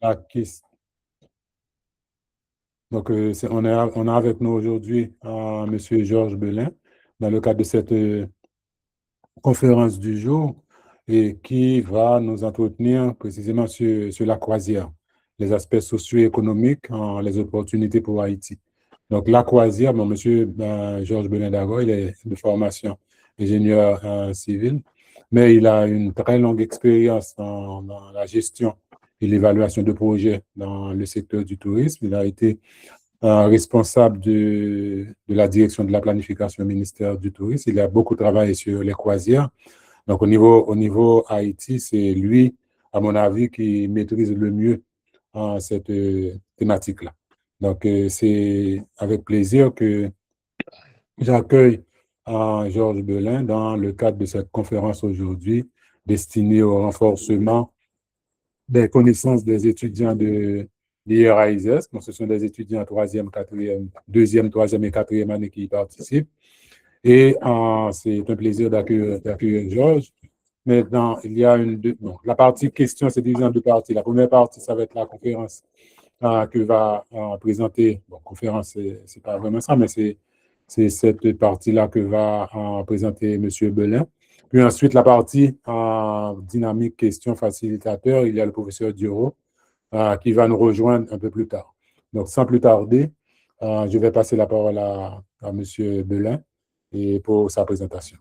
la question. Donc, on a avec nous aujourd'hui M. Georges Belin, dans le cadre de cette conférence du jour, et qui va nous entretenir précisément sur la croisière, les aspects socio-économiques, les opportunités pour Haïti. Donc, la croisière, bon, M. Georges Belin d'Ago, il est de formation ingénieur civil, mais il a une très longue expérience dans la gestion et l'évaluation de projets dans le secteur du tourisme. Il a été responsable de la direction de la planification au ministère du Tourisme. Il a beaucoup travaillé sur les croisières. Donc, au niveau Haïti, c'est lui, à mon avis, qui maîtrise le mieux cette thématique-là. Donc, c'est avec plaisir que j'accueille Georges Belin dans le cadre de cette conférence aujourd'hui destinée au renforcement des connaissances des étudiants de l'IRAISES. Donc, ce sont des étudiants troisième, quatrième, deuxième, troisième et quatrième année qui y participent. Et c'est un plaisir d'accueillir Georges. Maintenant, il y a la partie question, c'est divisé en deux parties. La première partie, ça va être la conférence que va présenter, bon, conférence, c'est pas vraiment ça, mais c'est cette partie-là que va présenter M. Belin. Puis ensuite, la partie dynamique, question, facilitateur, il y a le professeur Duro qui va nous rejoindre un peu plus tard. Donc, sans plus tarder, je vais passer la parole à M. Belin et pour sa présentation.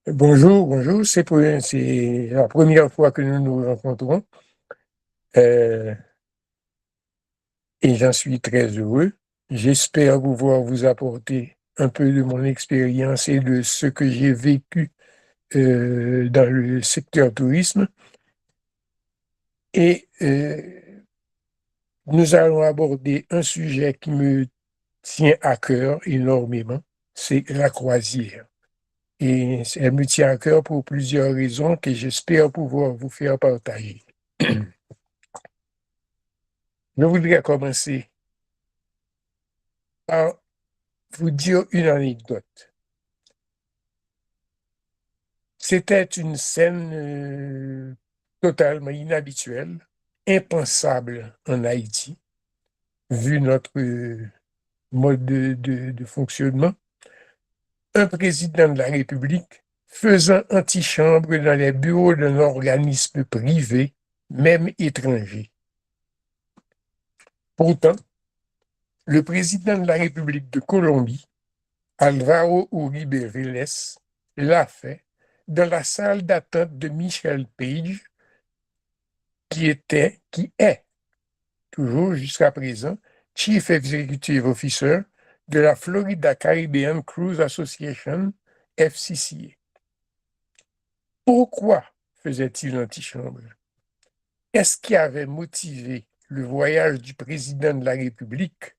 Bonjour, c'est la première fois que nous nous rencontrons et j'en suis très heureux. J'espère pouvoir vous apporter un peu de mon expérience et de ce que j'ai vécu dans le secteur tourisme. Et nous allons aborder un sujet qui me tient à cœur énormément, c'est la croisière. Et elle me tient à cœur pour plusieurs raisons que j'espère pouvoir vous faire partager. Je voudrais commencer par vous dire une anecdote. C'était une scène totalement inhabituelle, impensable en Haïti, vu notre mode de fonctionnement. Un président de la République faisant antichambre dans les bureaux d'un organisme privé, même étranger. Pourtant, le président de la République de Colombie, Álvaro Uribe Vélez, l'a fait dans la salle d'attente de Michel Page, qui est toujours jusqu'à présent Chief Executive Officer de la Florida Caribbean Cruise Association, FCCA. Pourquoi faisait-il l'antichambre? Qu'est-ce qui avait motivé le voyage du président de la République?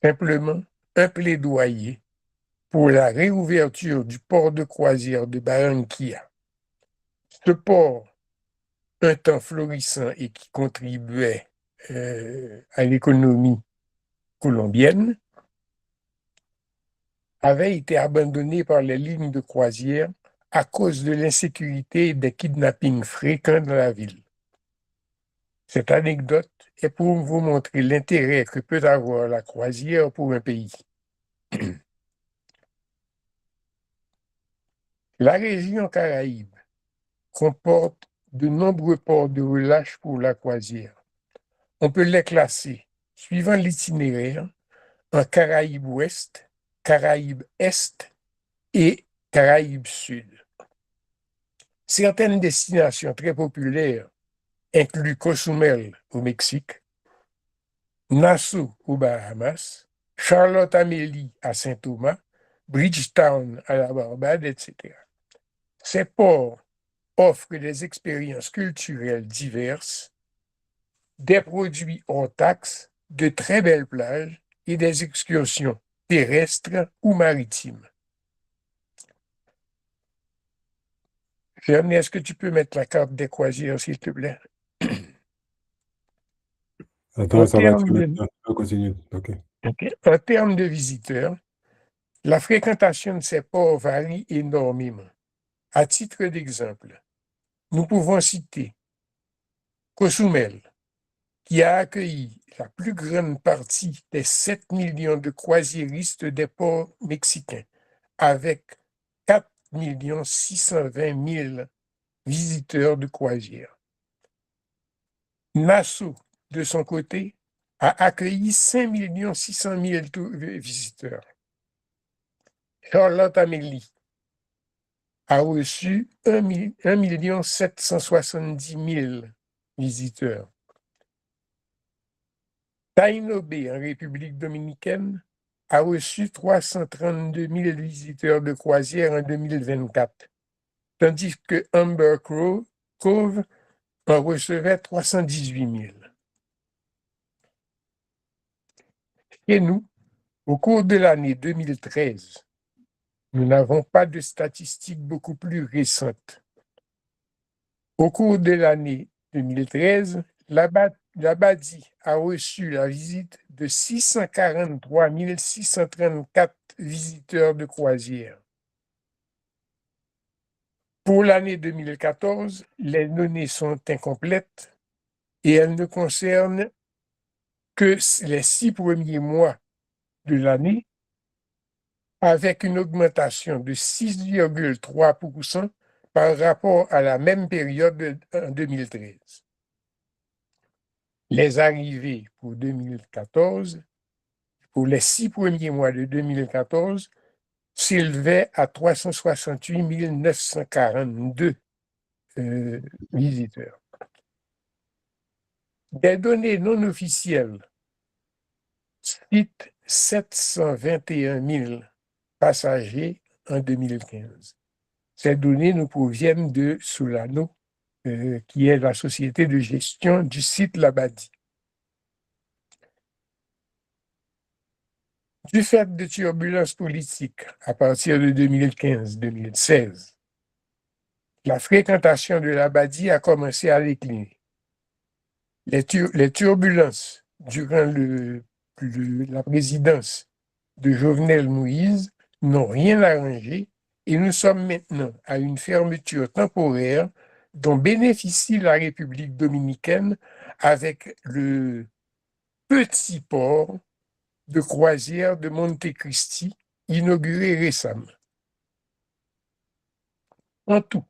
Simplement un plaidoyer pour la réouverture du port de croisière de Barranquilla. Ce port, un temps florissant et qui contribuait à l'économie colombienne, avait été abandonné par les lignes de croisière à cause de l'insécurité et des kidnappings fréquents dans la ville. Cette anecdote est pour vous montrer l'intérêt que peut avoir la croisière pour un pays. La région Caraïbe comporte de nombreux ports de relâche pour la croisière. On peut les classer, suivant l'itinéraire, en Caraïbes Ouest, Caraïbes Est et Caraïbes Sud. Certaines destinations très populaires incluent Cozumel au Mexique, Nassau aux Bahamas, Charlotte-Amélie à Saint-Thomas, Bridgetown à la Barbade, etc. Ces ports offrent des expériences culturelles diverses, des produits hors taxes, de très belles plages et des excursions terrestres ou maritimes. Jeanne, est-ce que tu peux mettre la carte des croisières, s'il te plaît? Attends, ça va être continue. OK. En termes de visiteurs, la fréquentation de ces ports varie énormément. À titre d'exemple, Nous pouvons citer Cozumel, qui a accueilli la plus grande partie des 7 millions de croisiéristes des ports mexicains, avec 4 620 000 visiteurs de croisière. Nassau, de son côté, a accueilli 5 600 000 visiteurs. Charlotte-Amélie a reçu 1 770 000 visiteurs. Taino Bay, en République dominicaine, a reçu 332 000 visiteurs de croisière en 2024, tandis que Amber Cove en recevait 318 000. Et nous, au cours de l'année 2013, nous n'avons pas de statistiques beaucoup plus récentes. Au cours de l'année 2013, l'Abadie a reçu la visite de 643 634 visiteurs de croisière. Pour l'année 2014, les données sont incomplètes et elles ne concernent que les 6 premiers mois de l'année, avec une augmentation de 6,3% par rapport à la même période en 2013. Les arrivées pour 2014, pour les 6 premiers mois de 2014, s'élevaient à 368 942 visiteurs. Des données non officielles citent 721 000 passagers en 2015. Ces données nous proviennent de Solano, qui est la société de gestion du site Labadie. Du fait de turbulences politiques à partir de 2015-2016, la fréquentation de Labadie a commencé à décliner. Les turbulences durant la présidence de Jovenel Moïse n'ont rien arrangé et nous sommes maintenant à une fermeture temporaire dont bénéficie la République dominicaine avec le petit port de croisière de Monte Cristi, inauguré récemment. En tout,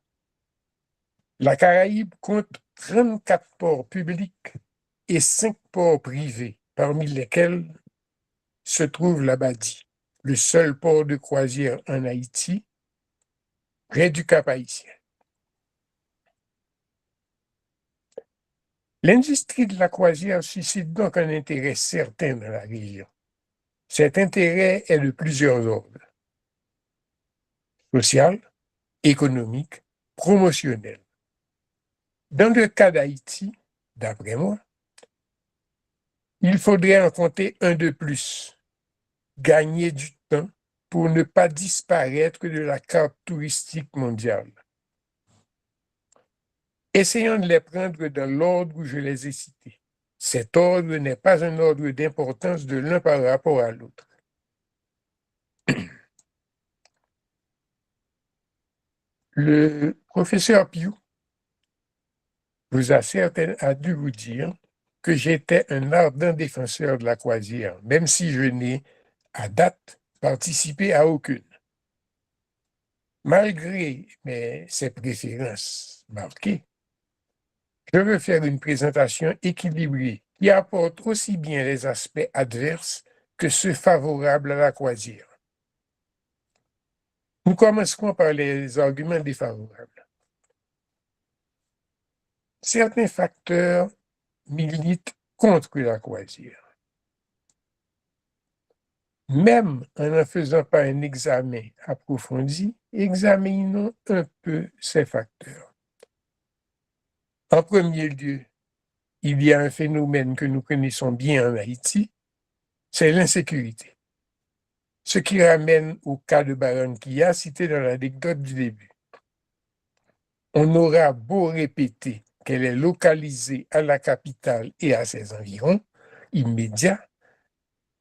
la Caraïbe compte 34 ports publics et 5 ports privés, parmi lesquels se trouve l'Abadie, le seul port de croisière en Haïti, près du Cap-Haïtien. L'industrie de la croisière suscite donc un intérêt certain dans la région. Cet intérêt est de plusieurs ordres: social, économique, promotionnel. Dans le cas d'Haïti, d'après moi, il faudrait en compter un de plus: gagner du temps pour ne pas disparaître de la carte touristique mondiale. Essayons de les prendre dans l'ordre où je les ai cités. Cet ordre n'est pas un ordre d'importance de l'un par rapport à l'autre. Le professeur Piou a dû vous dire que j'étais un ardent défenseur de la croisière, même si je n'ai, à date, participé à aucune. Malgré ses préférences marquées, je veux faire une présentation équilibrée qui apporte aussi bien les aspects adverses que ceux favorables à la croisière. Nous commencerons par les arguments défavorables. Certains facteurs militent contre la croisière. Même en ne faisant pas un examen approfondi, examinons un peu ces facteurs. En premier lieu, il y a un phénomène que nous connaissons bien en Haïti, c'est l'insécurité. Ce qui ramène au cas de Barranquilla cité dans l'anecdote du début. On aura beau répéter qu'elle est localisée à la capitale et à ses environs immédiats,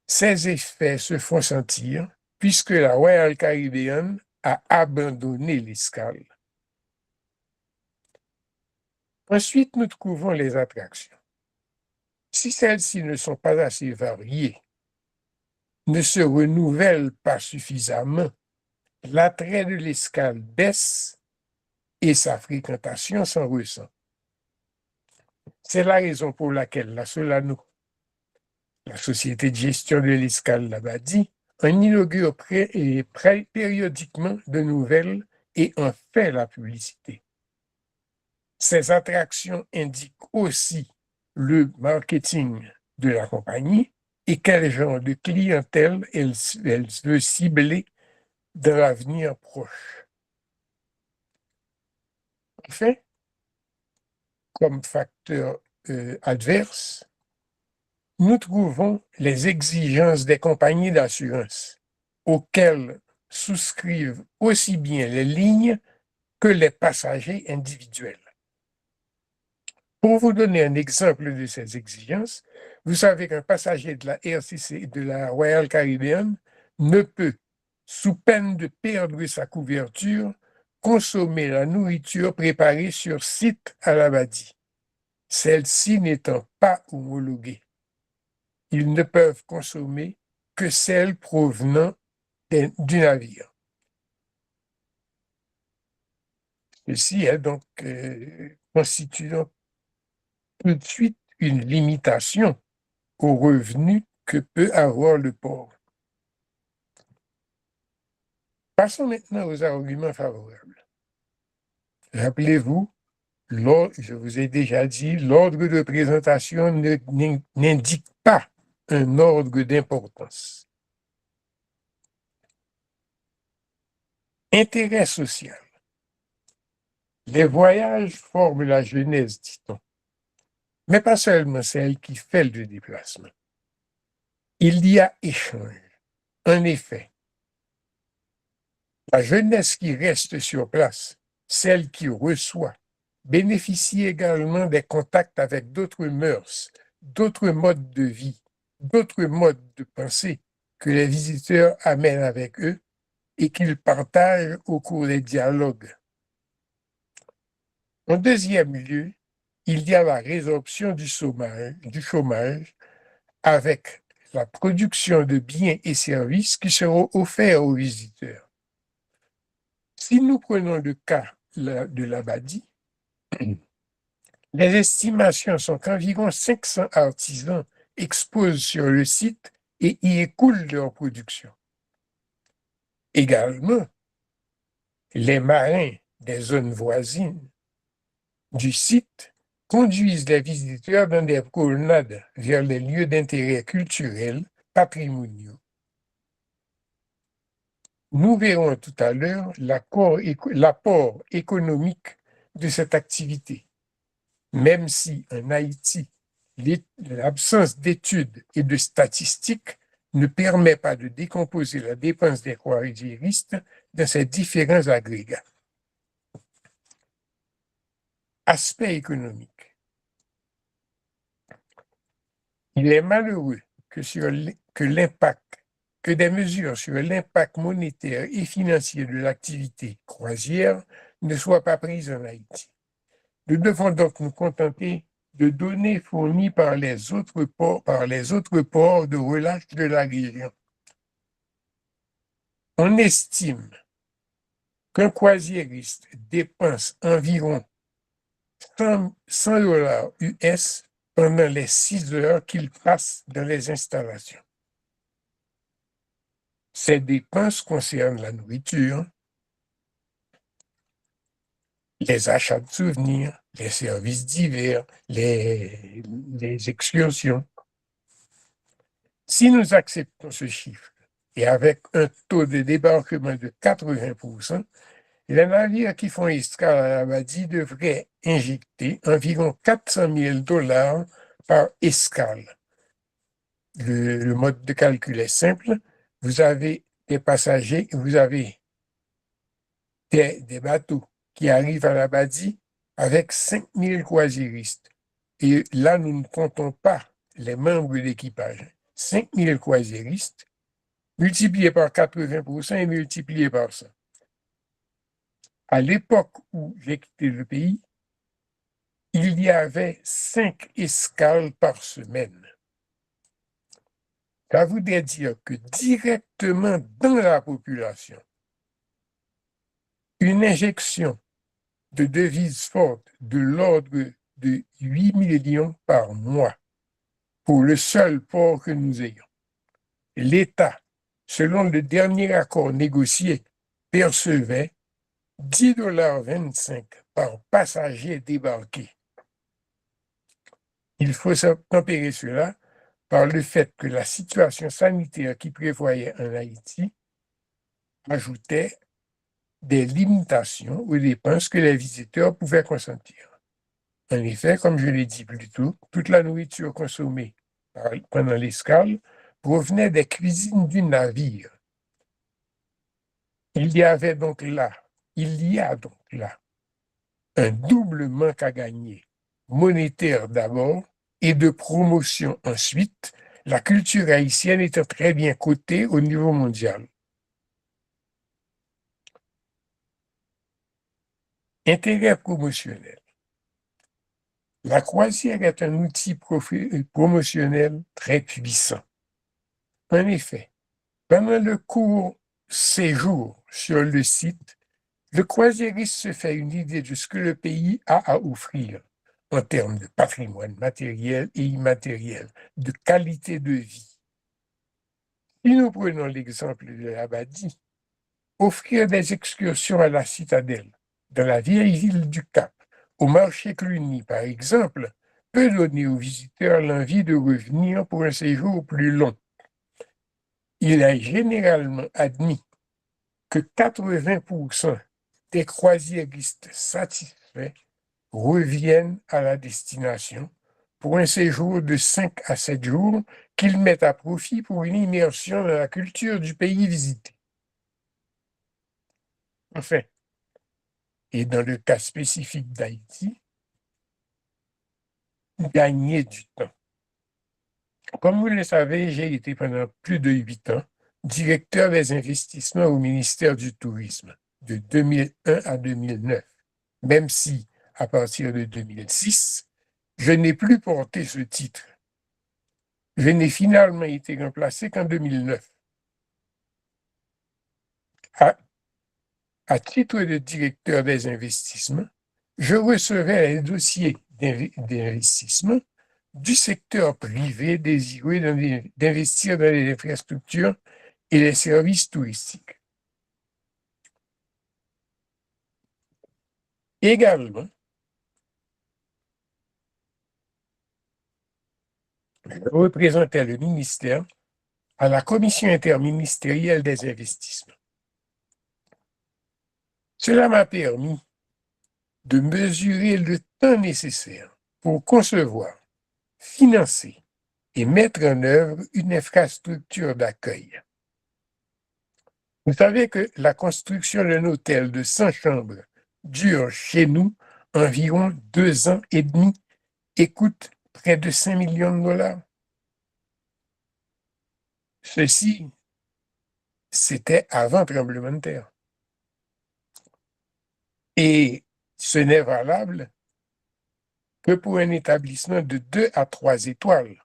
ces effets se font sentir puisque la Royal Caribbean a abandonné l'escale. Ensuite, nous trouvons les attractions. Si celles-ci ne sont pas assez variées, ne se renouvellent pas suffisamment, l'attrait de l'escale baisse et sa fréquentation s'en ressent. C'est la raison pour laquelle la Solano, la société de gestion de l'escale Labadie, en inaugure périodiquement de nouvelles et en fait la publicité. Ces attractions indiquent aussi le marketing de la compagnie et quel genre de clientèle elle veut cibler dans l'avenir proche. Enfin, comme facteur adverse, nous trouvons les exigences des compagnies d'assurance auxquelles souscrivent aussi bien les lignes que les passagers individuels. Pour vous donner un exemple de ces exigences, vous savez qu'un passager de la RCC de la Royal Caribbean ne peut, sous peine de perdre sa couverture, consommer la nourriture préparée sur site à Labadie, celle-ci n'étant pas homologuée. Ils ne peuvent consommer que celle provenant du navire. Ceci est donc constituant tout de suite une limitation aux revenus que peut avoir le port. Passons maintenant aux arguments favorables. Rappelez-vous, je vous ai déjà dit, l'ordre de présentation n'indique pas un ordre d'importance. Intérêt social. Les voyages forment la jeunesse, dit-on, mais pas seulement celle qui fait le déplacement. Il y a échange. En effet, la jeunesse qui reste sur place, celle qui reçoit, bénéficie également des contacts avec d'autres mœurs, d'autres modes de vie, d'autres modes de pensée que les visiteurs amènent avec eux et qu'ils partagent au cours des dialogues. En deuxième lieu, il y a la résorption du chômage avec la production de biens et services qui seront offerts aux visiteurs. Si nous prenons le cas de Labadie, les estimations sont qu'environ 500 artisans exposent sur le site et y écoulent leur production. Également, les marins des zones voisines du site conduisent les visiteurs dans des promenades vers les lieux d'intérêt culturel, patrimoniaux. Nous verrons tout à l'heure l'apport économique de cette activité. Même si en Haïti, l'absence d'études et de statistiques ne permet pas de décomposer la dépense des croisiéristes dans ces différents agrégats. Aspect économique. Il est malheureux que des mesures sur l'impact monétaire et financier de l'activité croisière ne soient pas prises en Haïti. Nous devons donc nous contenter de données fournies par les autres ports de relâche de la région. On estime qu'un croisiériste dépense environ 100 $ US pendant les 6 heures qu'il passe dans les installations. Ces dépenses concernent la nourriture, les achats de souvenirs, les services divers, les excursions. Si nous acceptons ce chiffre, et avec un taux de débarquement de 80%, les navires qui font escale à Labadie devraient injecter environ 400 000 $ par escale. Le mode de calcul est simple. Vous avez des passagers, vous avez des bateaux qui arrivent à Labadie avec 5 000 croisiéristes. Et là, nous ne comptons pas les membres d'équipage. 5 000 croisiéristes multipliés par 80% et multipliés par 100. À l'époque où j'ai quitté le pays, il y avait 5 escales par semaine. Ça voudrait dire que directement dans la population, une injection de devises fortes de l'ordre de 8 millions par mois pour le seul port que nous ayons. L'État, selon le dernier accord négocié, percevait 10,25 $ par passager débarqué. Il faut tempérer cela par le fait que la situation sanitaire qui prévoyait en Haïti ajoutait des limitations aux dépenses que les visiteurs pouvaient consentir. En effet, comme je l'ai dit plus tôt, toute la nourriture consommée pendant l'escale provenait des cuisines du navire. Il y a donc là un double manque à gagner, monétaire d'abord et de promotion ensuite, la culture haïtienne étant très bien cotée au niveau mondial. Intérêt promotionnel. La croisière est un outil promotionnel très puissant. En effet, pendant le court séjour sur le site, le croisiériste se fait une idée de ce que le pays a à offrir en termes de patrimoine matériel et immatériel, de qualité de vie. Si nous prenons l'exemple de l'Abadie, offrir des excursions à la citadelle, dans la vieille ville du Cap, au marché Cluny par exemple, peut donner aux visiteurs l'envie de revenir pour un séjour plus long. Il est généralement admis que 80% des croisiéristes satisfaits reviennent à la destination pour un séjour de 5 à 7 jours qu'ils mettent à profit pour une immersion dans la culture du pays visité. Enfin, et dans le cas spécifique d'Haïti, gagner du temps. Comme vous le savez, j'ai été pendant plus de 8 ans directeur des investissements au ministère du Tourisme de 2001 à 2009, même si, à partir de 2006, je n'ai plus porté ce titre. Je n'ai finalement été remplacé qu'en 2009. À titre de directeur des investissements, je recevais les dossiers d'investissement du secteur privé désireux d'investir dans les infrastructures et les services touristiques. Également, je représentais le ministère à la Commission interministérielle des investissements. Cela m'a permis de mesurer le temps nécessaire pour concevoir, financer et mettre en œuvre une infrastructure d'accueil. Vous savez que la construction d'un hôtel de 100 chambres dure chez nous environ 2 ans et demi et coûte près de 5 millions de dollars. Ceci, c'était avant tremblement de terre. Et ce n'est valable que pour un établissement de 2 à 3 étoiles.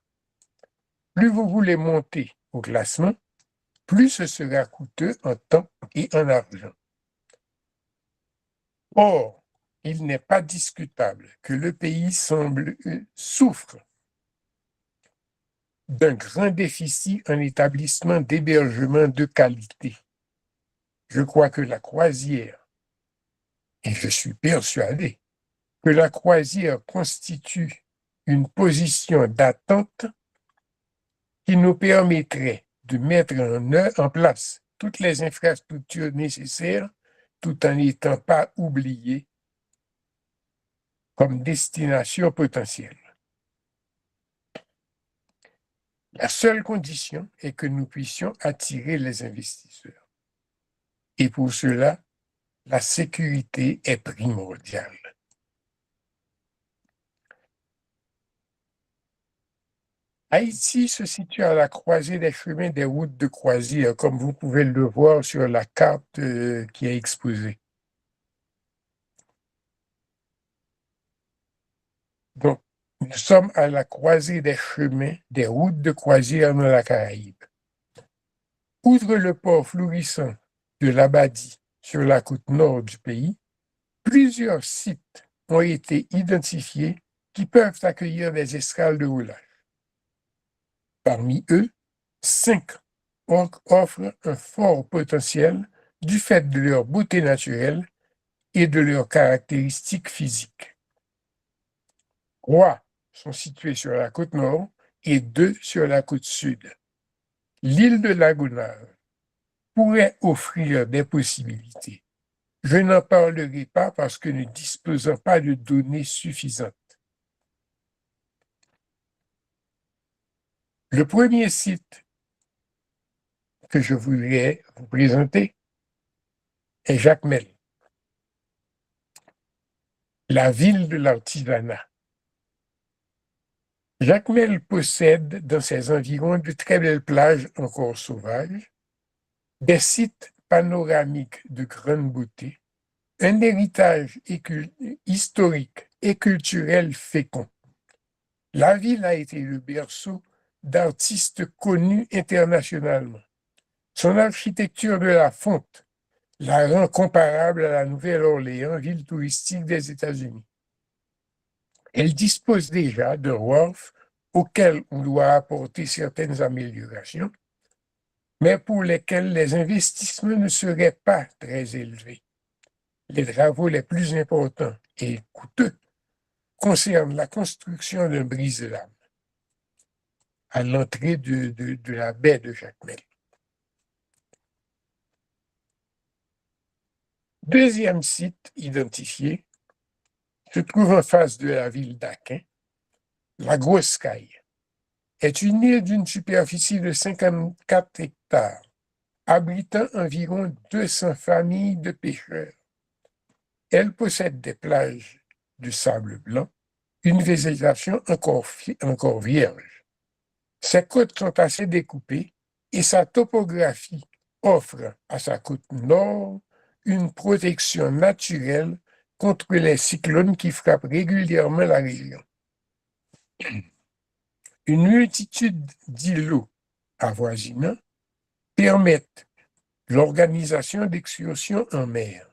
Plus vous voulez monter au classement, plus ce sera coûteux en temps et en argent. Or, il n'est pas discutable que le pays souffre d'un grand déficit en établissement d'hébergement de qualité. Je crois que la croisière, et je suis persuadé que la croisière constitue une position d'attente qui nous permettrait de mettre en place toutes les infrastructures nécessaires tout en n'étant pas oubliés comme destination potentielle. La seule condition est que nous puissions attirer les investisseurs. Et pour cela, la sécurité est primordiale. Haïti se situe à la croisée des chemins des routes de croisière, comme vous pouvez le voir sur la carte qui est exposée. Donc, nous sommes à la croisée des chemins, des routes de croisière dans la Caraïbe. Outre le port florissant de l'Abadie sur la côte nord du pays, plusieurs sites ont été identifiés qui peuvent accueillir des escales de roulage. Parmi eux, 5 offrent un fort potentiel du fait de leur beauté naturelle et de leurs caractéristiques physiques. 3 sont situés sur la côte nord et 2 sur la côte sud. L'île de Laguna pourrait offrir des possibilités. Je n'en parlerai pas parce que nous ne disposons pas de données suffisantes. Le premier site que je voudrais vous présenter est Jacmel, la ville de l'artisanat. Jacmel possède dans ses environs de très belles plages encore sauvages, des sites panoramiques de grande beauté, un héritage historique et culturel fécond. La ville a été le berceau d'artistes connus internationalement. Son architecture de la fonte la rend comparable à la Nouvelle-Orléans, ville touristique des États-Unis. Elle dispose déjà de wharfs auxquels on doit apporter certaines améliorations, mais pour lesquels les investissements ne seraient pas très élevés. Les travaux les plus importants et coûteux concernent la construction d'un brise-lames à l'entrée de la baie de Jacmel. Deuxième site identifié se trouve en face de la ville d'Aquin. La Grosse Caille est une île d'une superficie de 54 hectares, abritant environ 200 familles de pêcheurs. Elle possède des plages de sable blanc, une végétation encore vierge. Ses côtes sont assez découpées et sa topographie offre à sa côte nord une protection naturelle contre les cyclones qui frappent régulièrement la région. Une multitude d'îlots avoisinants permettent l'organisation d'excursions en mer.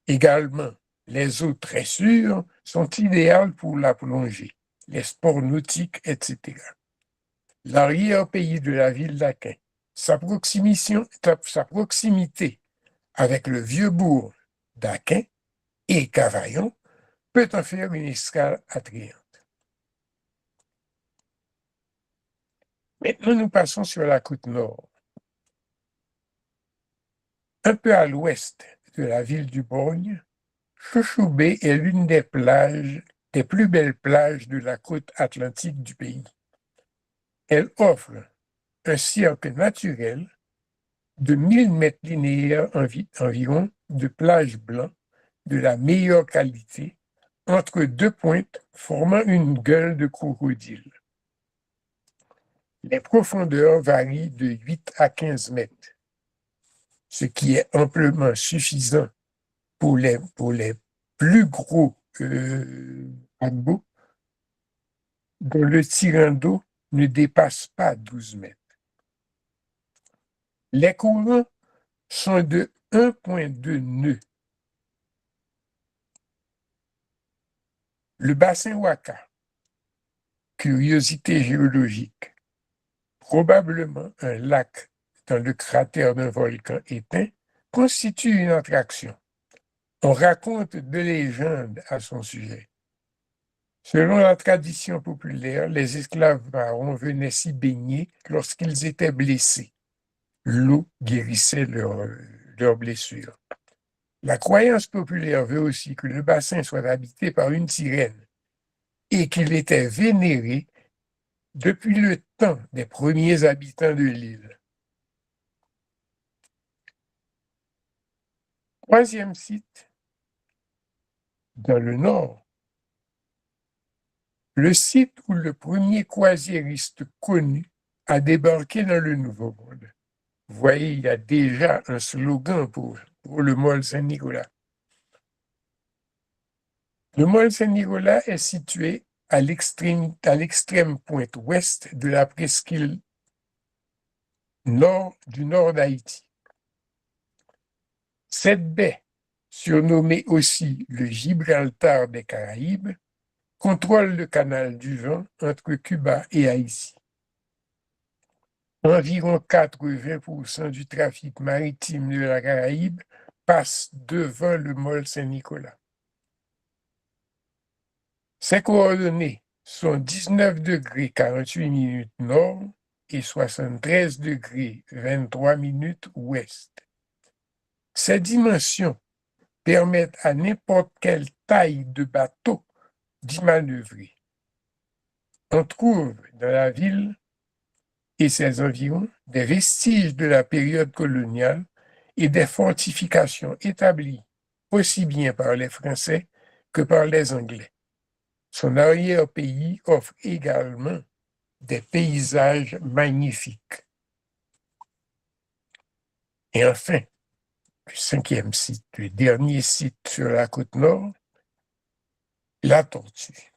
Également, les eaux très sûres sont idéales pour la plongée, les sports nautiques, etc. L'arrière-pays de la ville d'Aquin, sa proximité avec le vieux bourg d'Aquin et Cavaillon peut en faire une escale attrayante. Maintenant, nous passons sur la côte nord. Un peu à l'ouest de la ville du Borgne, Chouchoubé est l'une des plus belles plages de la côte atlantique du pays. Elle offre un cirque naturel de 1000 mètres linéaires environ de plages blancs de la meilleure qualité entre deux pointes formant une gueule de crocodile. Les profondeurs varient de 8 à 15 mètres, ce qui est amplement suffisant pour les plus gros paquebots dont le tirant d'eau ne dépasse pas 12 mètres. Les courants sont de 1,2 nœuds. Le bassin Waka, curiosité géologique, probablement un lac dans le cratère d'un volcan éteint, constitue une attraction. On raconte de légendes à son sujet. Selon la tradition populaire, les esclaves marrons venaient s'y baigner lorsqu'ils étaient blessés. L'eau guérissait leurs blessures. La croyance populaire veut aussi que le bassin soit habité par une sirène et qu'il était vénéré depuis le temps des premiers habitants de l'île. Troisième site, dans le nord, le site où le premier croisiériste connu a débarqué dans le Nouveau Monde. Vous voyez, il y a déjà un slogan pour le Mall Saint-Nicolas. Le mont Saint-Nicolas est situé à l'extrême pointe ouest de la presqu'île du nord d'Haïti. Cette baie, surnommée aussi le Gibraltar des Caraïbes, contrôle le canal du vent entre Cuba et Haïti. Environ 80% du trafic maritime de la Caraïbe passe devant le mont Saint-Nicolas. Ses coordonnées sont 19 degrés 48 minutes nord et 73 degrés 23 minutes ouest. Ces dimensions permettent à n'importe quelle taille de bateau d'y manœuvrer. On trouve dans la ville et ses environs des vestiges de la période coloniale et des fortifications établies aussi bien par les Français que par les Anglais. Son arrière-pays offre également des paysages magnifiques. Et enfin, le cinquième site, le dernier site sur la côte nord, la Tortue.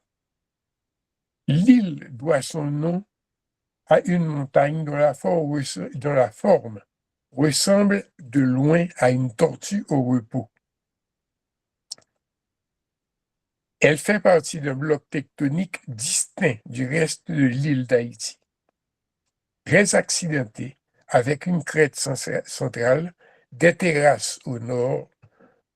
L'île doit son nom à une montagne dont la forme ressemble de loin à une tortue au repos. Elle fait partie d'un bloc tectonique distinct du reste de l'île d'Haïti. Très accidentée, avec une crête centrale, des terrasses au nord,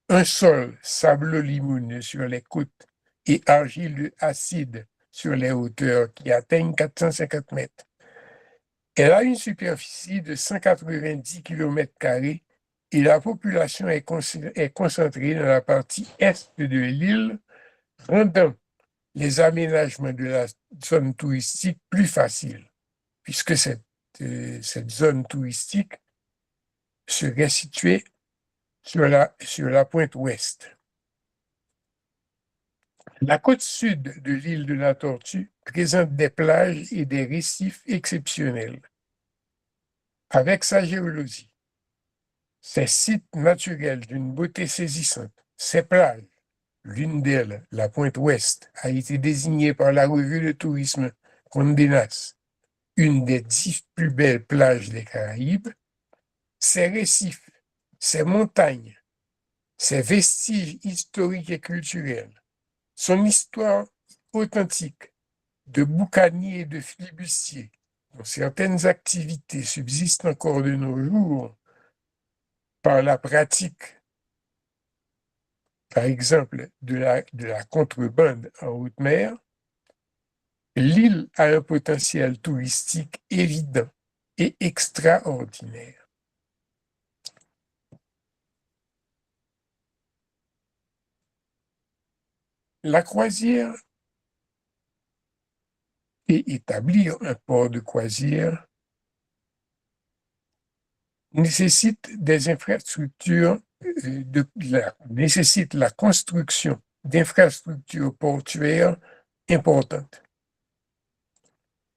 un sol sableux-limoneux sur les côtes et argileux acide sur les hauteurs qui atteignent 450 mètres. Elle a une superficie de 190 km² et la population est concentrée dans la partie est de l'île, rendant les aménagements de la zone touristique plus faciles, puisque cette zone touristique serait située sur la pointe ouest. La côte sud de l'île de la Tortue présente des plages et des récifs exceptionnels. Avec sa géologie, ses sites naturels d'une beauté saisissante, ses plages, l'une d'elles, la pointe ouest, a été désignée par la revue de tourisme Condé Nast une des 10 plus belles plages des Caraïbes. Ses récifs, ses montagnes, ses vestiges historiques et culturels, son histoire authentique de boucaniers et de flibustiers, dont certaines activités subsistent encore de nos jours par la pratique, par exemple, de la contrebande en haute mer, l'île a un potentiel touristique évident et extraordinaire. La croisière et établir un port de croisière nécessite des infrastructures, nécessite la construction d'infrastructures portuaires importantes.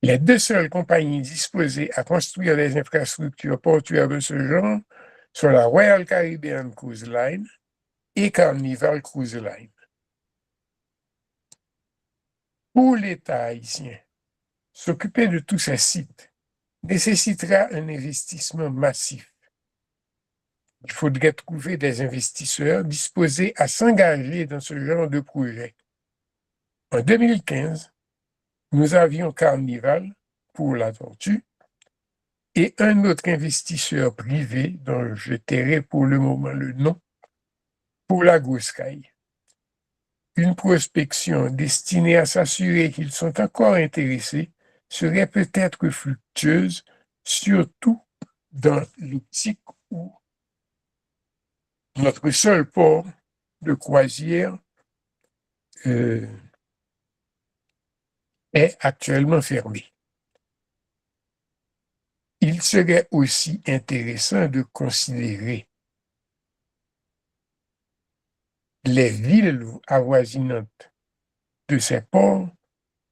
Les deux seules compagnies disposées à construire des infrastructures portuaires de ce genre sont la Royal Caribbean Cruise Line et Carnival Cruise Line. Pour l'État haïtien, s'occuper de tous ces sites nécessitera un investissement massif. Il faudrait trouver des investisseurs disposés à s'engager dans ce genre de projet. En 2015, nous avions Carnival pour la Tortue et un autre investisseur privé dont je tairai pour le moment le nom pour la Grosse Caille. Une prospection destinée à s'assurer qu'ils sont encore intéressés serait peut-être fructueuse, surtout dans l'optique où notre seul port de croisière est actuellement fermé. Il serait aussi intéressant de considérer les villes avoisinantes de ces ports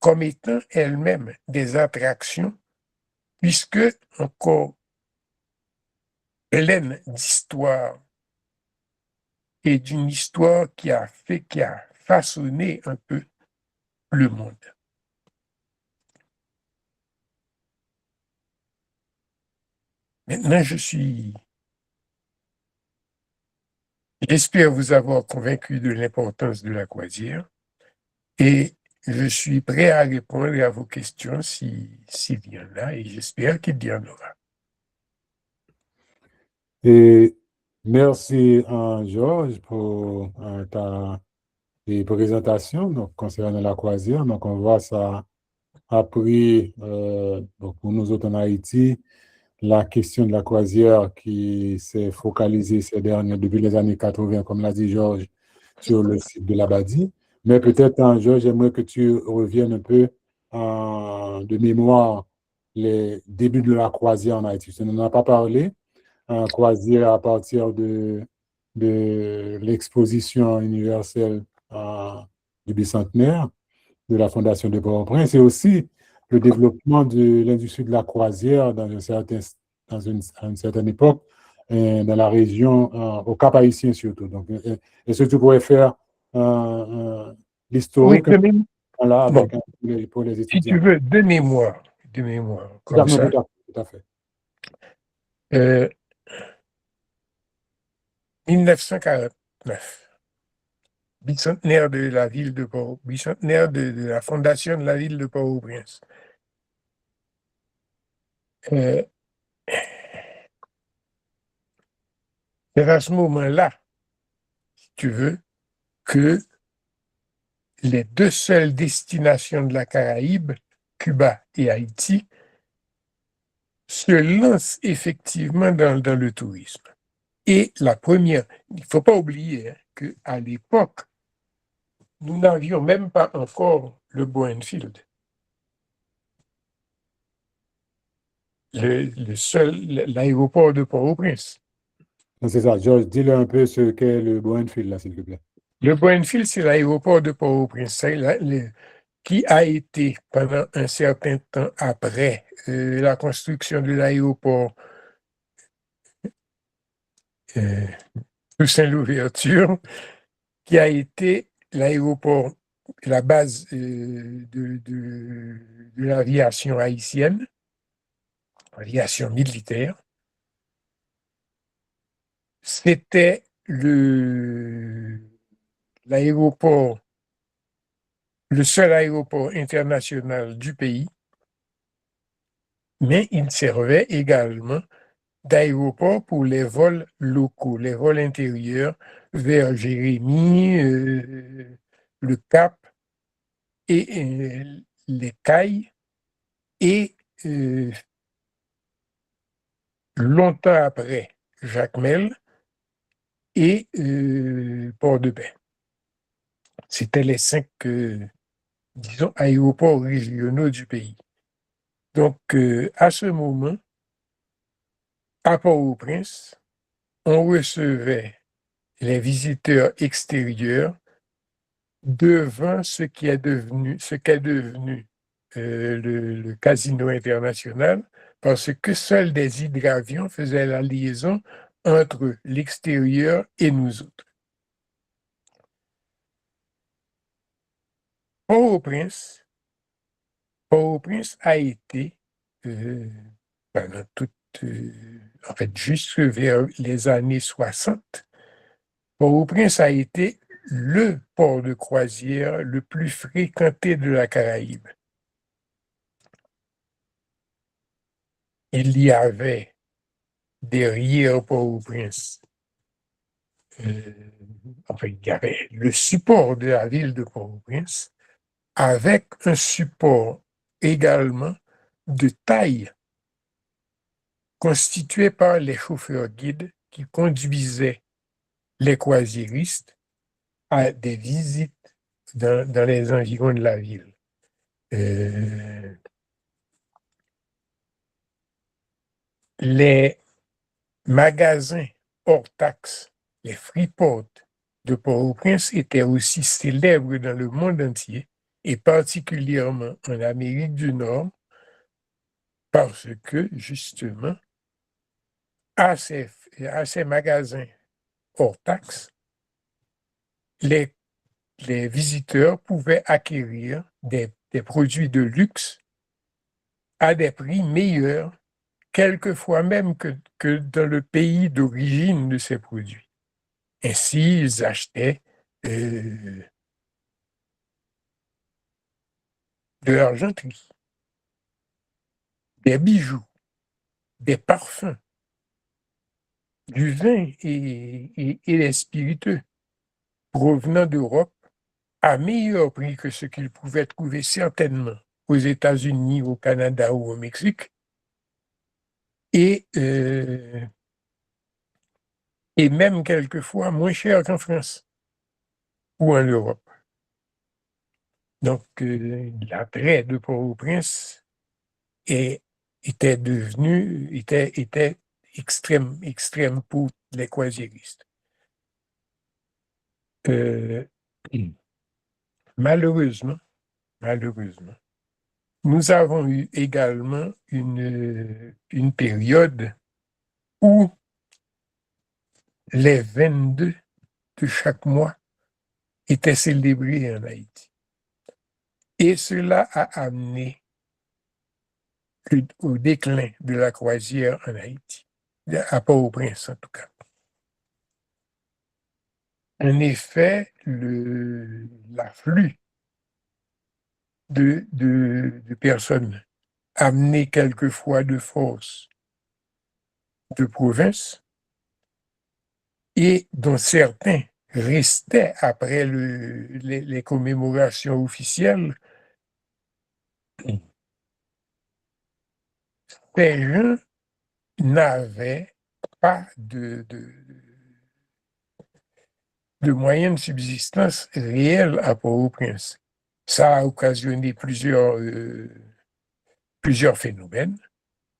comme étant elles-mêmes des attractions, puisque, encore pleine d'histoire et d'une histoire qui a façonné un peu le monde. Maintenant, j'espère vous avoir convaincu de l'importance de la croisière et je suis prêt à répondre à vos questions s'il y en a et j'espère qu'il y en aura. Et merci, Georges, pour ta présentation donc, concernant la croisière. Donc, on voit ça après, donc pour nous autres en Haïti, la question de la croisière qui s'est focalisée depuis les années 80, comme l'a dit Georges, sur le site de l'Abadie. Mais peut-être, Georges, j'aimerais que tu reviennes un peu de mémoire les débuts de la croisière en Haïti. Tu n'en as pas parlé, croisière à partir de l'exposition universelle du bicentenaire de la Fondation de Port-au-Prince et aussi le développement de l'industrie de la croisière à une certaine époque dans la région, au Cap-Haïtien surtout. Donc, est-ce que tu pourrais faire Oui, l'historique là, bon, pour les si tu étudiants? veux, de mémoire, Tout à comme fait, ça. tout à fait. 1949, bicentenaire de la ville de Port, bicentenaire de la fondation de la ville de Port-au-Prince. C'est à ce moment-là, si tu veux, que les deux seules destinations de la Caraïbe, Cuba et Haïti, se lancent effectivement dans le tourisme. Et la première, il ne faut pas oublier qu'à l'époque, nous n'avions même pas encore le Boeing-Field. L'aéroport de Port-au-Prince. C'est ça, Georges, dis-le un peu ce qu'est le Boenfield, là, s'il te plaît. Le Boeing-Field, c'est l'aéroport de Port-au-Prince, qui a été, pendant un certain temps après la construction de l'aéroport Toussaint-Louverture, qui a été l'aéroport, la base de l'aviation haïtienne, aviation militaire. C'était l'aéroport, le seul aéroport international du pays, mais il servait également d'aéroport pour les vols locaux, les vols intérieurs vers Jérémie, le Cap et les Cayes et longtemps après Jacmel et Port-de-Paix. C'était les 5, disons, aéroports régionaux du pays. Donc, à ce moment, à Port-au-Prince, on recevait les visiteurs extérieurs devant ce qu'est devenu le Casino international, parce que seuls des hydravions faisaient la liaison entre l'extérieur et nous autres. Port-au-Prince a été, pendant en fait, jusque vers les années 60, Port-au-Prince a été le port de croisière le plus fréquenté de la Caraïbe. Il y avait derrière Port-au-Prince, enfin, il y avait le support de la ville de Port-au-Prince avec un support également de taille constitué par les chauffeurs guides qui conduisaient les croisiéristes à des visites dans les environs de la ville. Les magasins hors taxe, les freeports de Port-au-Prince étaient aussi célèbres dans le monde entier et particulièrement en Amérique du Nord parce que, justement, à ces magasins hors taxe, les les visiteurs pouvaient acquérir des produits de luxe à des prix meilleurs, quelquefois même que dans le pays d'origine de ces produits. Ainsi, ils achetaient de l'argenterie, des bijoux, des parfums, du vin et des spiritueux provenant d'Europe à meilleur prix que ce qu'ils pouvaient trouver certainement aux États-Unis, au Canada ou au Mexique, et même quelquefois moins cher qu'en France ou en Europe. Donc, l'attrait de Port-au-Prince était extrême pour les croisiéristes. Malheureusement, nous avons eu également une période où les 22 de chaque mois étaient célébrés en Haïti. Et cela a amené au déclin de la croisière en Haïti, à Port-au-Prince en tout cas. En effet, l'afflux de personnes amenées quelquefois de force de province et dont certains restaient après les commémorations officielles, ces gens n'avaient pas de moyens de subsistance réels à Port-au-Prince. Ça a occasionné plusieurs phénomènes.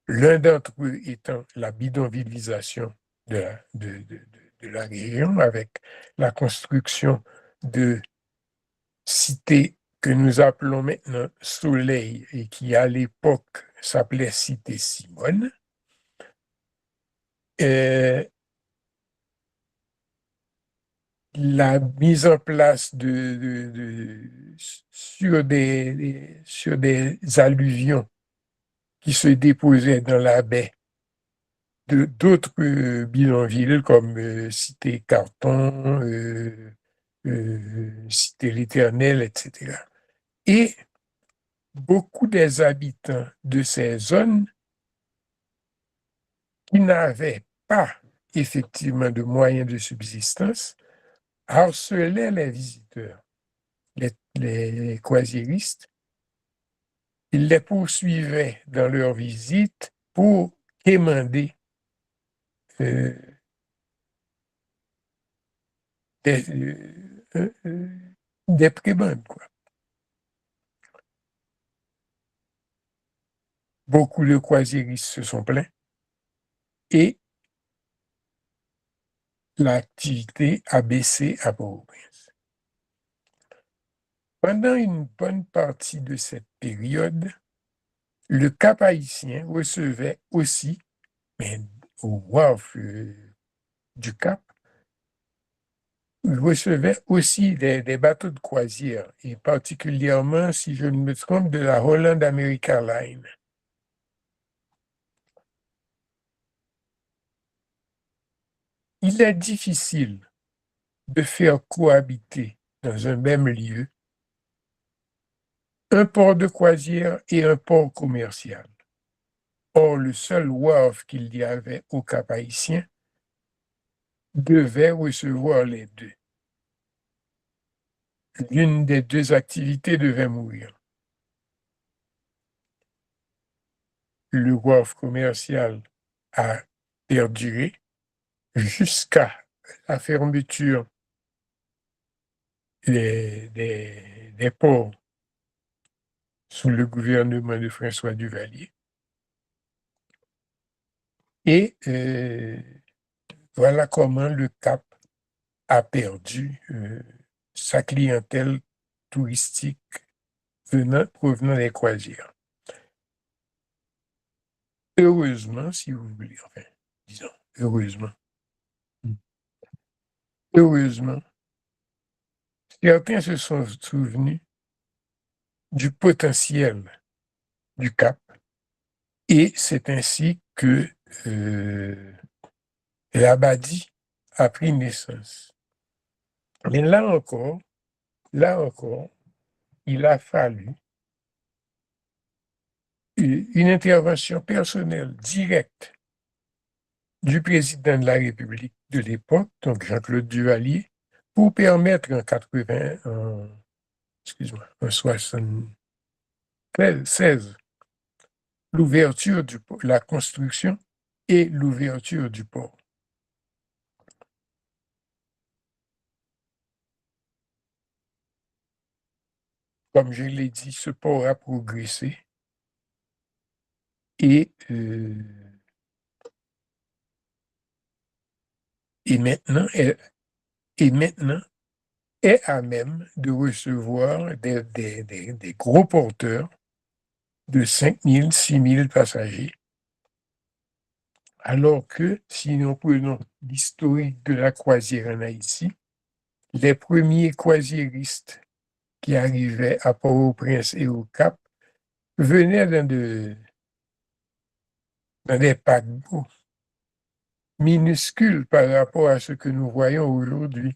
L'un d'entre eux étant la bidonvillisation de la région avec la construction de cités que nous appelons maintenant Soleil et qui à l'époque s'appelait Cité Simone. La mise en place sur des alluvions qui se déposaient dans la baie d'autres bidonvilles comme Cité Carton, Cité l'Éternel, etc. Et beaucoup des habitants de ces zones qui n'avaient pas effectivement de moyens de subsistance harcelaient les visiteurs, les croisiéristes. Ils les poursuivaient dans leur visite pour quémander des prébendes, quoi. Beaucoup de croisiéristes se sont plaints et l'activité a baissé à Port-au-Prince. Pendant une bonne partie de cette période, le Cap-Haïtien recevait aussi, mais au wharf du Cap, recevait aussi des bateaux de croisière, et particulièrement, si je ne me trompe, de la Holland America Line. Il est difficile de faire cohabiter dans un même lieu un port de croisière et un port commercial. Or, le seul wharf qu'il y avait au Cap-Haïtien devait recevoir les deux. L'une des deux activités devait mourir. Le wharf commercial a perduré jusqu'à la fermeture des ports sous le gouvernement de François Duvalier. Et voilà comment le Cap a perdu sa clientèle touristique provenant des croisières. Heureusement, si vous voulez, enfin, disons, heureusement, Certains se sont souvenus du potentiel du Cap et c'est ainsi que l'Abadi a pris naissance. Mais là encore, il a fallu une intervention personnelle directe du président de la République de l'époque, donc Jean-Claude Duvalier, pour permettre en 76, l'ouverture la construction et l'ouverture du port. Comme je l'ai dit, ce port a progressé et maintenant est à même de recevoir des gros porteurs de 5 000, 6 000 passagers. Alors que, si nous prenons l'historique de la croisière en Haïti, les premiers croisiéristes qui arrivaient à Port-au-Prince et au Cap venaient dans des paquebots minuscules par rapport à ce que nous voyons aujourd'hui.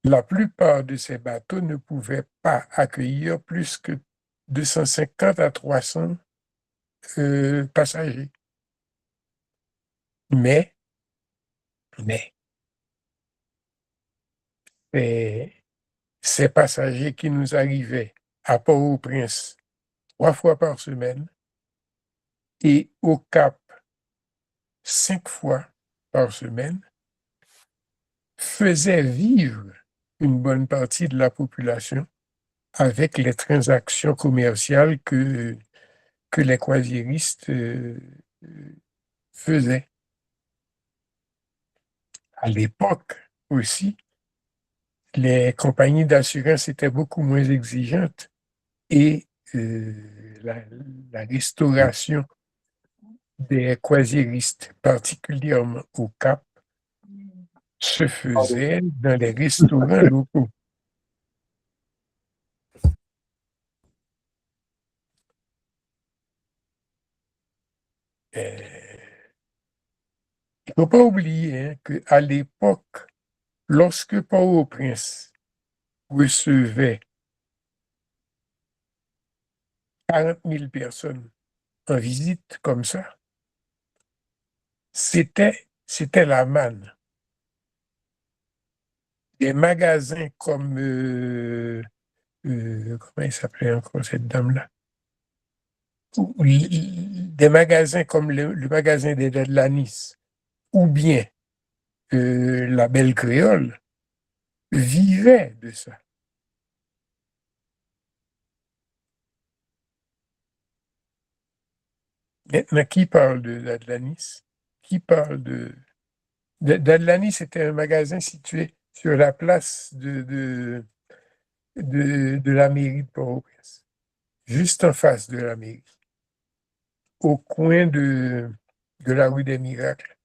La plupart de ces bateaux ne pouvaient pas accueillir plus que 250 à 300 passagers. Mais ces passagers qui nous arrivaient à Port-au-Prince 3 fois par semaine et au Cap 5 fois par semaine faisaient vivre une bonne partie de la population avec les transactions commerciales que les croisiéristes faisaient. À l'époque aussi, les compagnies d'assurance étaient beaucoup moins exigeantes et la restauration des croisiéristes, particulièrement au Cap, se faisait dans les restaurants locaux. Il ne faut pas oublier qu'à l'époque, lorsque Port-au-Prince recevait 40 000 personnes en visite comme ça, c'était la manne. Des magasins comme comment il s'appelait encore cette dame-là? Des magasins comme le magasin des Nice ou bien la Belle Créole vivaient de ça. Maintenant, qui parle de Nice? Qui parle de Nice? C'était un magasin situé sur la place de la mairie de Port-au-Prince, juste en face de la mairie, au coin de la rue des Miracles.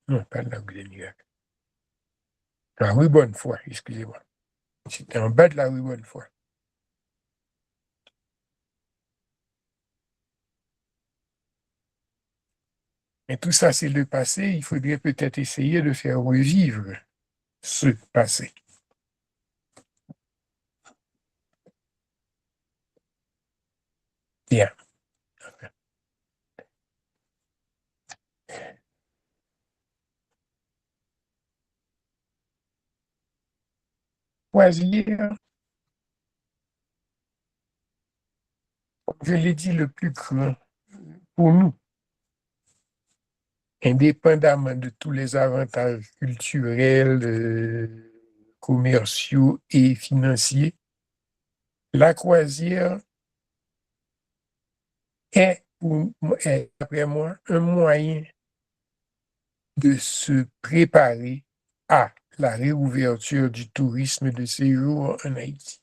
Non, pas de la rue des Miracles. La rue Bonnefoy, excusez-moi. C'était en bas de la rue Bonnefoy. Mais tout ça, c'est le passé. Il faudrait peut-être essayer de faire revivre ce passé. Bien. Croisière, je l'ai dit, le plus grand pour nous, indépendamment de tous les avantages culturels, commerciaux et financiers, la croisière est, d'après moi, un moyen de se préparer à la réouverture du tourisme de séjour en Haïti.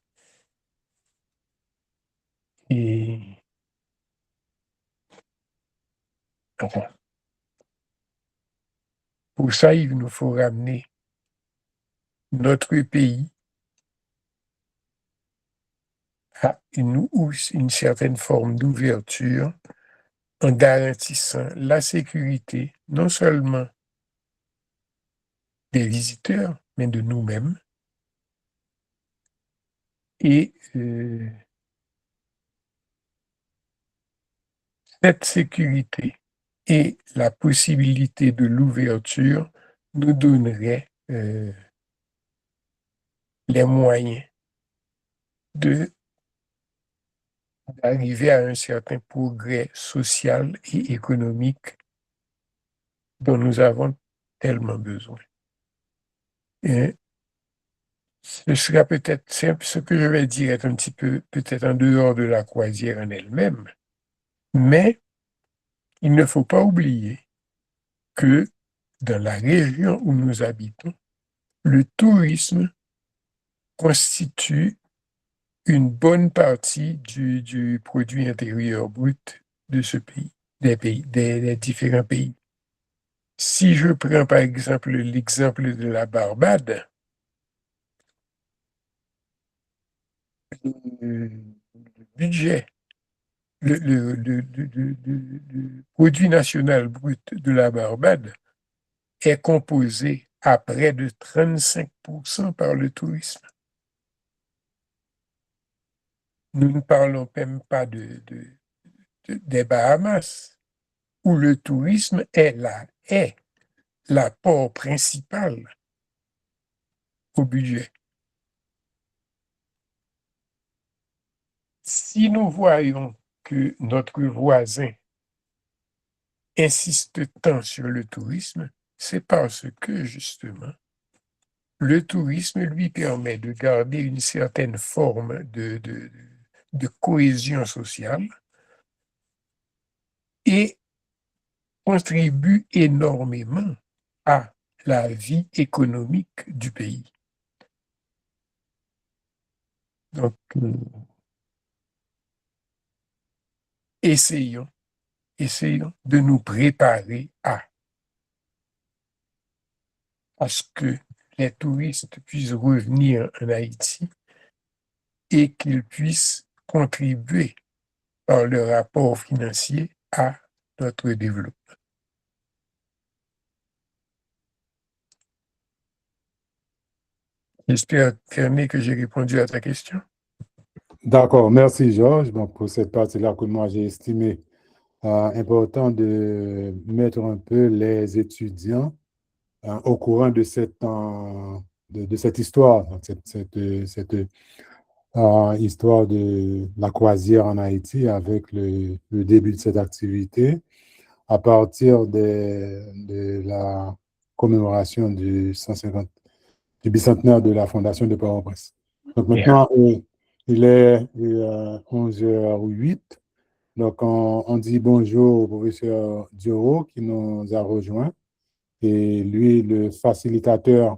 Et Pour ça, il nous faut ramener notre pays à une certaine forme d'ouverture en garantissant la sécurité, non seulement des visiteurs, mais de nous-mêmes. Et cette sécurité et la possibilité de l'ouverture nous donnerait les moyens d'arriver à un certain progrès social et économique dont nous avons tellement besoin. Et ce sera peut-être simple, ce que je vais dire est un petit peu peut-être en dehors de la croisière en elle-même, mais il ne faut pas oublier que dans la région où nous habitons, le tourisme constitue une bonne partie du produit intérieur brut de ce pays, des différents pays. Si je prends par exemple l'exemple de la Barbade, le budget, le produit national brut de la Barbade est composé à près de 35% par le tourisme. Nous ne parlons même pas des Bahamas, où le tourisme est l'apport principal au budget. Si nous voyons que notre voisin insiste tant sur le tourisme, c'est parce que, justement, le tourisme lui permet de garder une certaine forme de cohésion sociale et contribue énormément à la vie économique du pays. Donc, essayons de nous préparer à ce que les touristes puissent revenir en Haïti et qu'ils puissent contribuer par leur rapport financier à notre développement. J'espère, Fermé, que j'ai répondu à ta question. D'accord, merci Georges. Donc, pour cette partie-là que moi j'ai estimé important de mettre un peu les étudiants au courant de cette histoire, donc cette histoire de la croisière en Haïti avec le début de cette activité à partir de la commémoration du bicentenaire de la fondation de Port-au-Prince. Donc maintenant, il est 11h08. Donc, on dit bonjour au professeur Dioro qui nous a rejoint. Et lui, le facilitateur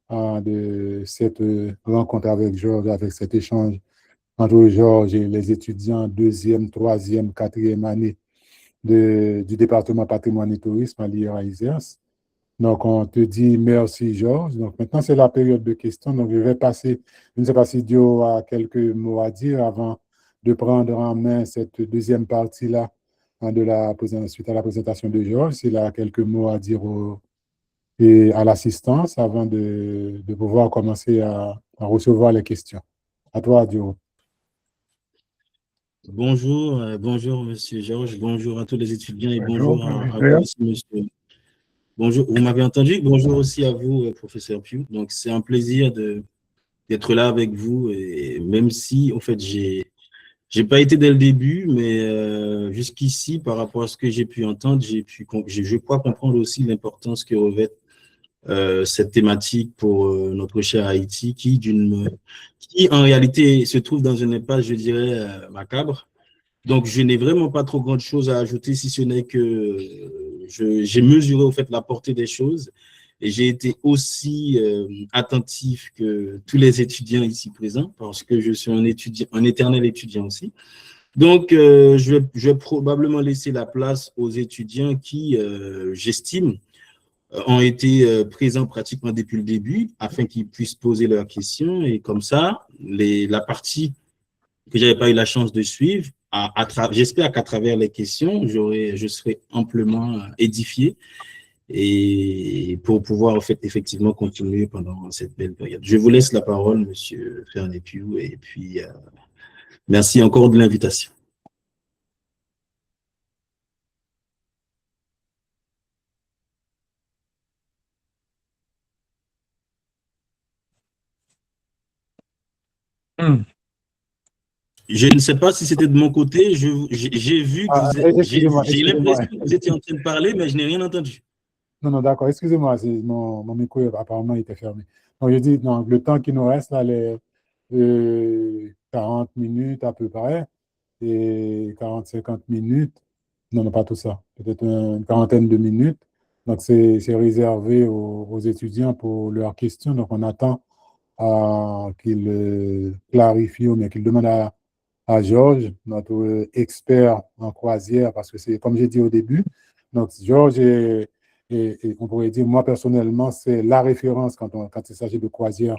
de cette rencontre avec Georges, avec cet échange entre Georges et les étudiants deuxième, troisième, quatrième année du département patrimoine et tourisme à l'IRA-ISERS. Donc, on te dit merci, Georges. Donc, maintenant, c'est la période de questions. Donc, je vais passer, je ne sais pas si Dio a quelques mots à dire avant de prendre en main cette deuxième partie-là suite à la présentation de Georges. S'il a quelques mots à dire et à l'assistance avant de pouvoir commencer à recevoir les questions. À toi, Dio. Bonjour, Monsieur Georges, bonjour à tous les étudiants et Bonjour, bonjour à vous aussi, Monsieur. Bonjour, vous m'avez entendu? Bonjour aussi à vous, professeur Piu. Donc, c'est un plaisir d'être là avec vous, et même si, en fait, j'ai pas été dès le début, mais jusqu'ici, par rapport à ce que j'ai pu entendre, je crois comprendre aussi l'importance que revêt cette thématique pour notre cher Haïti, qui en réalité se trouve dans une impasse, je dirais, macabre. Donc, je n'ai vraiment pas trop grande chose à ajouter, si ce n'est que j'ai mesuré au fait la portée des choses et j'ai été aussi attentif que tous les étudiants ici présents, parce que je suis un éternel étudiant aussi. Donc, je vais probablement laisser la place aux étudiants qui, j'estime, ont été présents pratiquement depuis le début afin qu'ils puissent poser leurs questions. Et comme ça, la partie que je n'avais pas eu la chance de suivre, j'espère qu'à travers les questions, je serai amplement édifié et pour pouvoir en fait effectivement continuer pendant cette belle période. Je vous laisse la parole, Monsieur Fernet-Piou, et puis merci encore de l'invitation. Je ne sais pas si c'était de mon côté. J'ai vu que j'ai l'impression que vous étiez en train de parler, mais je n'ai rien entendu. Non, d'accord, excusez-moi, mon micro apparemment était fermé. Donc, je dis, donc, le temps qui nous reste, là, les 40 minutes à peu près, et 40-50 minutes, non, pas tout ça, peut-être une quarantaine de minutes. Donc, c'est réservé aux étudiants pour leurs questions. Donc, on attend qu'ils clarifient ou bien qu'ils demandent à Georges, notre expert en croisière, parce que c'est, comme j'ai dit au début, donc Georges et on pourrait dire, moi personnellement, c'est la référence quand il s'agit de croisière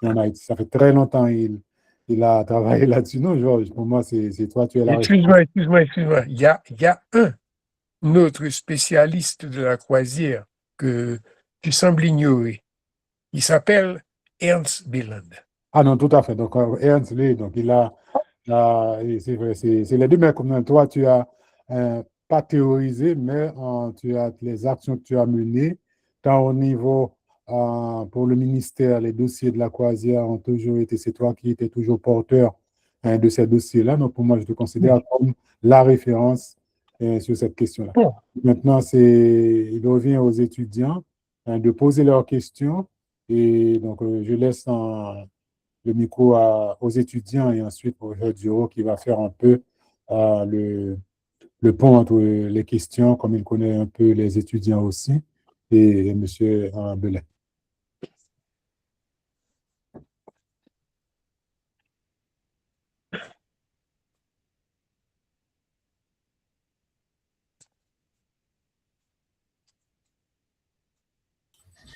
en Haïti. Ça fait très longtemps il a travaillé là-dessus. Non, Georges, pour moi, c'est toi, tu es la référence. Excuse-moi. Il y a un autre spécialiste de la croisière que tu sembles ignorer. Il s'appelle Ernst Beland. Ah non, tout à fait. Donc, Ernst, lui, donc c'est vrai, c'est les deux, mais comme toi, tu as pas théorisé, mais tu as les actions que tu as menées, tant au niveau pour le ministère, les dossiers de la croisière ont toujours été, c'est toi qui étais toujours porteur de ces dossiers-là. Donc, pour moi, je te considère comme la référence sur cette question-là. Bon. Maintenant, il revient aux étudiants de poser leurs questions et donc, je laisse le micro aux étudiants et ensuite pour Georges Duro qui va faire un peu le pont entre les questions, comme il connaît un peu les étudiants aussi, et M. Belin.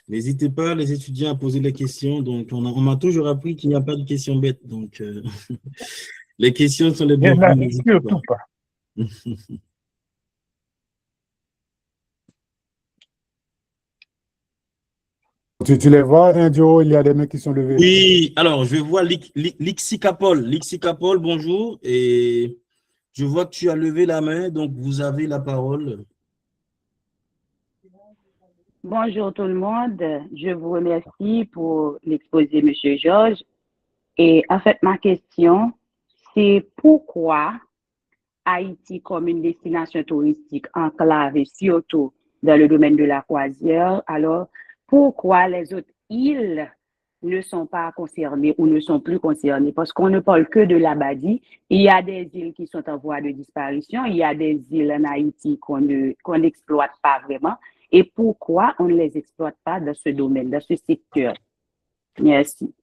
N'hésitez pas, les étudiants, à poser les questions. Donc, on m'a toujours appris qu'il n'y a pas de questions bêtes. Donc, les questions sont les bienvenues. Surtout pas. Tu les vois, hein, Duro, il y a des mecs qui sont levés. Oui, alors, je vois Lixicapol. Lixicapol, bonjour. Et je vois que tu as levé la main, donc vous avez la parole. Bonjour tout le monde. Je vous remercie pour l'exposé, Monsieur Georges. Et en fait, ma question, c'est pourquoi Haïti comme une destination touristique enclavée, surtout dans le domaine de la croisière, alors pourquoi les autres îles ne sont pas concernées ou ne sont plus concernées? Parce qu'on ne parle que de l'Abadi. Il y a des îles qui sont en voie de disparition. Il y a des îles en Haïti qu'on n'exploite pas vraiment. Et pourquoi on ne les exploite pas dans ce domaine, dans ce secteur? Merci.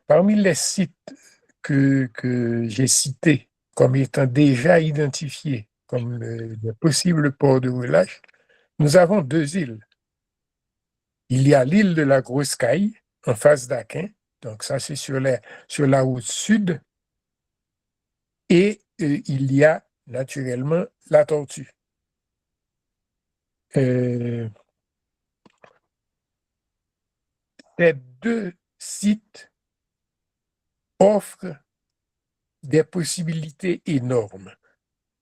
Parmi les sites que j'ai cités comme étant déjà identifiés comme le possible port de relâche, nous avons deux îles. Il y a l'île de la Grosse Caille, en face d'Aquin, donc ça c'est sur la route sud, et il y a naturellement la Tortue. Ces deux sites offrent des possibilités énormes.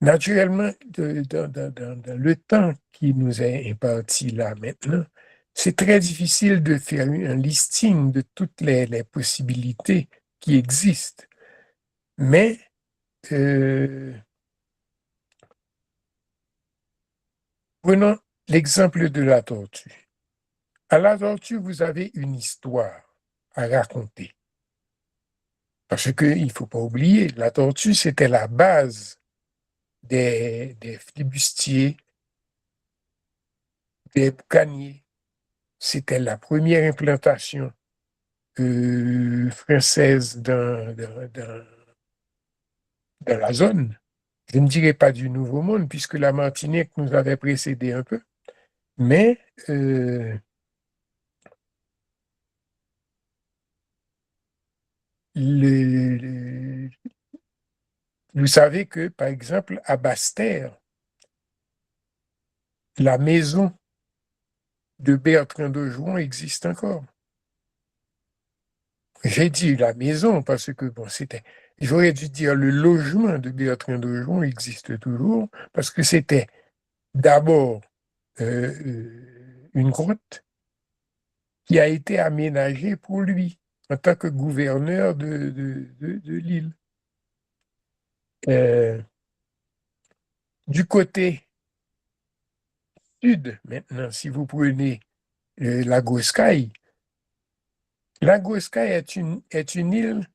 Naturellement, dans le temps qui nous est imparti là maintenant, c'est très difficile de faire un listing de toutes les possibilités qui existent. Mais prenons l'exemple de la Tortue. À la Tortue, vous avez une histoire à raconter. Parce qu'il ne faut pas oublier, la Tortue, c'était la base des flibustiers, des boucaniers. C'était la première implantation française dans la zone. je ne dirais pas du Nouveau Monde, puisque la Martinique nous avait précédé un peu, mais vous savez que, par exemple, à Basse-Terre, la maison de Bertrand de Jouan existe encore. J'ai dit la maison parce que, bon, j'aurais dû dire le logement de Bertrand de Jouan existe toujours, parce que c'était d'abord une grotte qui a été aménagée pour lui en tant que gouverneur de l'île. Du côté sud, maintenant, si vous prenez la Goscaille est une île,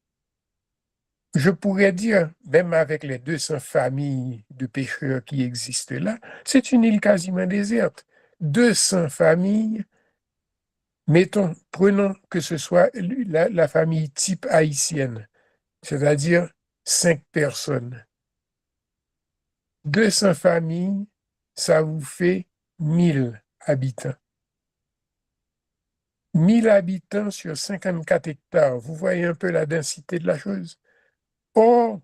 je pourrais dire, même avec les 200 familles de pêcheurs qui existent là, c'est une île quasiment déserte. 200 familles, prenons que ce soit la famille type haïtienne, c'est-à-dire 5 personnes. 200 familles, ça vous fait 1000 habitants. 1000 habitants sur 54 hectares. Vous voyez un peu la densité de la chose. Or,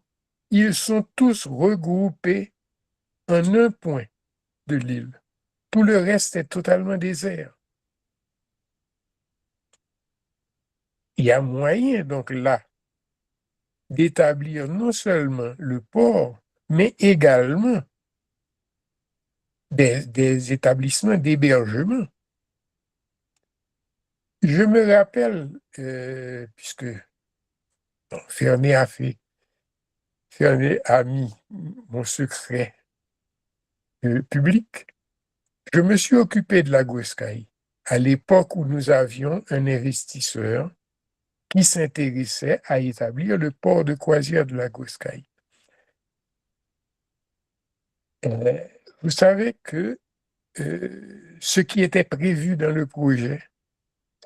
ils sont tous regroupés en un point de l'île. Tout le reste est totalement désert. Il y a moyen, donc là, d'établir non seulement le port, mais également des établissements d'hébergement. Je me rappelle, puisque Fernet a mis mon secret public, je me suis occupé de la Goscaille à l'époque où nous avions un investisseur qui s'intéressait à établir le port de croisière de la Goscaille. Vous savez que ce qui était prévu dans le projet,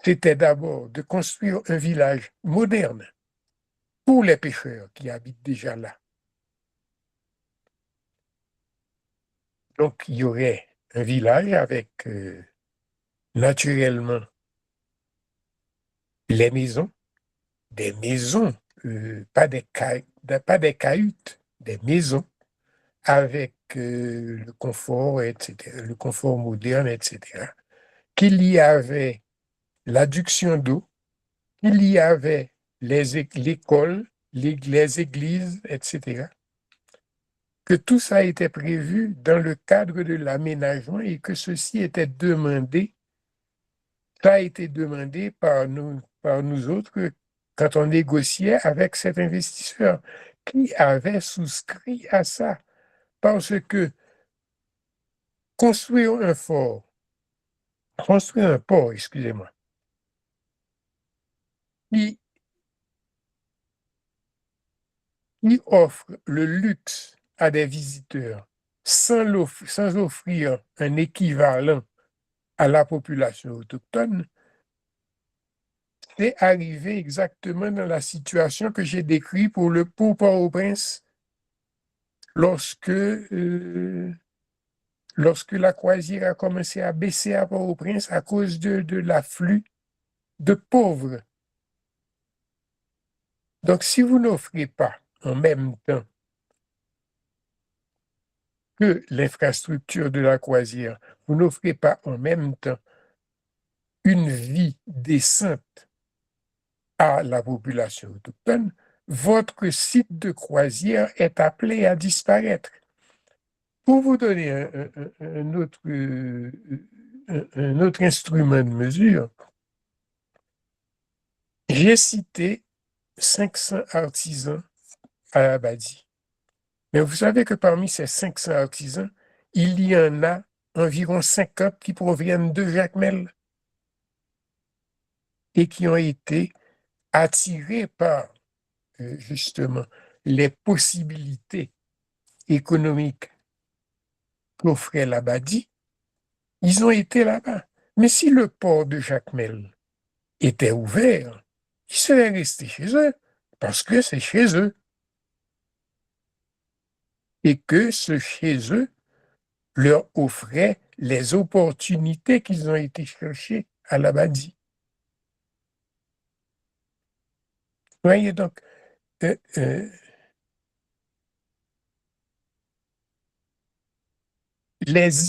c'était d'abord de construire un village moderne pour les pêcheurs qui habitent déjà là. Donc, il y aurait un village avec naturellement les maisons, des maisons, pas des cahutes, des maisons avec le confort, etc., le confort moderne, etc. Qu'il y avait l'adduction d'eau, qu'il y avait l'école, les églises, etc. Que tout ça était prévu dans le cadre de l'aménagement et que ceci était demandé, ça a été demandé par nous autres quand on négociait avec cet investisseur qui avait souscrit à ça. Parce que construire un port, excusez-moi, qui offre le luxe à des visiteurs sans offrir un équivalent à la population autochtone, c'est arrivé exactement dans la situation que j'ai décrite pour Port-au-Prince lorsque la croisière a commencé à baisser à Port-au-Prince à cause de l'afflux de pauvres. Donc, si vous n'offrez pas en même temps que l'infrastructure de la croisière, vous n'offrez pas en même temps une vie décente à la population autochtone, votre site de croisière est appelé à disparaître. Pour vous donner un autre instrument de mesure, j'ai cité 500 artisans à Abadi. Mais vous savez que parmi ces 500 artisans, il y en a environ 50 qui proviennent de Jacmel et qui ont été attirés par justement les possibilités économiques qu'offrait l'Abadi. Ils ont été là-bas. Mais si le port de Jacmel était ouvert, ils seraient restés chez eux parce que c'est chez eux. et que ce chez eux leur offrait les opportunités qu'ils ont été chercher à l'Abadie. Voyez donc, les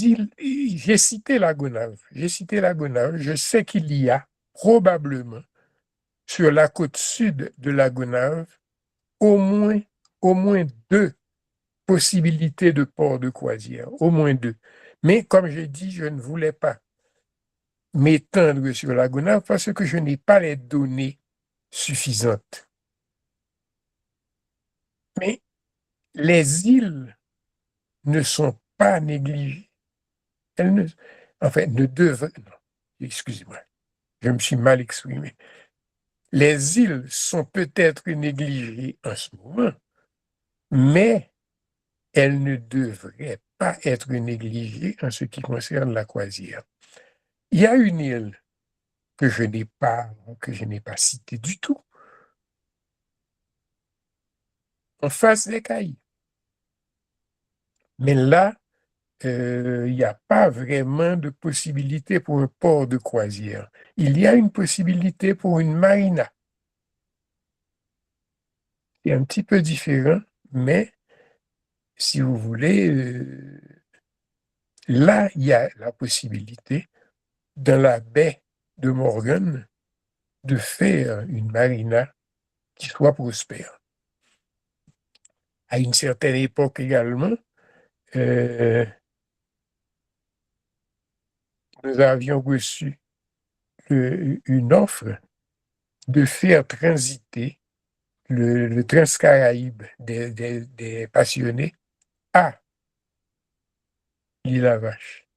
îles, j'ai cité la Gonâve, je sais qu'il y a probablement sur la côte sud de la Gonâve au moins 2 possibilités de port de croisière, au moins 2. Mais comme j'ai dit, je ne voulais pas m'étendre sur la Gonâve parce que je n'ai pas les données suffisantes. Mais les îles ne sont pas négligées. Elles ne devraient, non, excusez-moi, je me suis mal exprimé. Les îles sont peut-être négligées en ce moment, mais elles ne devraient pas être négligées en ce qui concerne la croisière. Il y a une île que je n'ai pas citée du tout, en face des Caraïbes. Mais là, il n'y a pas vraiment de possibilité pour un port de croisière. Il y a une possibilité pour une marina. C'est un petit peu différent, mais si vous voulez, là, il y a la possibilité, dans la baie de Morgan, de faire une marina qui soit prospère. À une certaine époque également, nous avions reçu une offre de faire transiter le Transcaraïbe des passionnés à l'Île-à-Vache,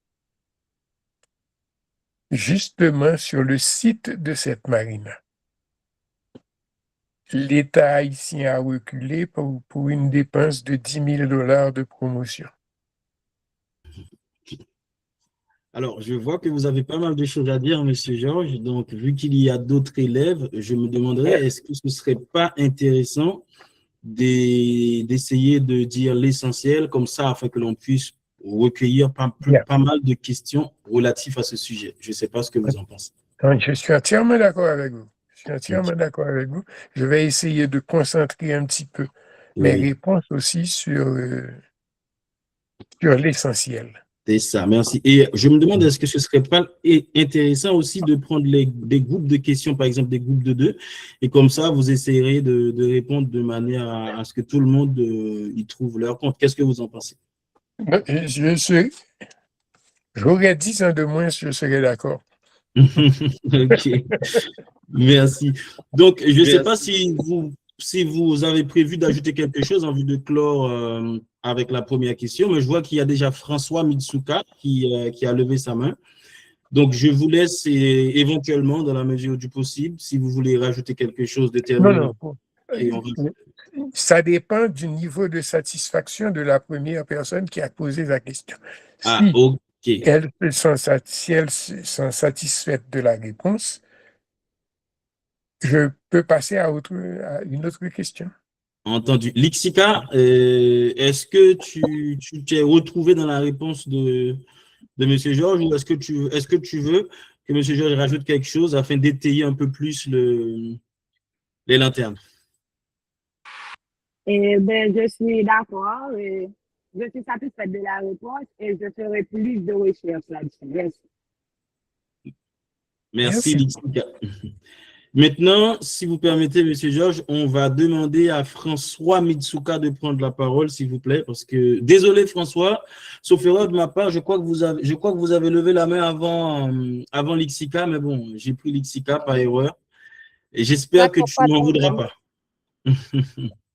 justement sur le site de cette marina. L'État haïtien a reculé pour une dépense de $10 000 de promotion. Alors, je vois que vous avez pas mal de choses à dire, Monsieur Georges. Donc, vu qu'il y a d'autres élèves, je me demanderais, est-ce que ce ne serait pas intéressant d'essayer de dire l'essentiel comme ça, afin que l'on puisse recueillir pas mal de questions relatives à ce sujet. Je ne sais pas ce que vous en pensez. Je suis entièrement d'accord avec vous. Je vais essayer de concentrer un petit peu mes réponses aussi sur l'essentiel. C'est ça, merci. Et je me demande, est-ce que ce ne serait pas intéressant aussi de prendre des groupes de questions, par exemple des groupes de 2, et comme ça, vous essayerez de répondre de manière à ce que tout le monde y trouve leur compte. Qu'est-ce que vous en pensez? J'aurais 10 ans de moins, je serais d'accord. Ok, merci. Donc, je ne sais pas si vous avez prévu d'ajouter quelque chose en vue de clore avec la première question, mais je vois qu'il y a déjà François Mitsuka qui a levé sa main. Donc, je vous laisse éventuellement, dans la mesure du possible, si vous voulez rajouter quelque chose de terminant. Ça dépend du niveau de satisfaction de la première personne qui a posé la question. Si elles sont satisfaites de la réponse, je peux passer à une autre question. Entendu. Lixika, est-ce que tu t'es retrouvé dans la réponse de M. Georges, ou est-ce que tu veux que M. Georges rajoute quelque chose afin d'étayer un peu plus les lanternes? Je suis d'accord. Je suis satisfaite de la réponse et je ferai plus de recherches là-dessus. Merci, Lixika. Maintenant, si vous permettez, M. Georges, on va demander à François Mitsuka de prendre la parole, s'il vous plaît, parce que, désolé François, sauf erreur de ma part, je crois que vous avez levé la main avant Lixika, mais bon, j'ai pris Lixika par erreur. Et j'espère que tu ne m'en voudras pas.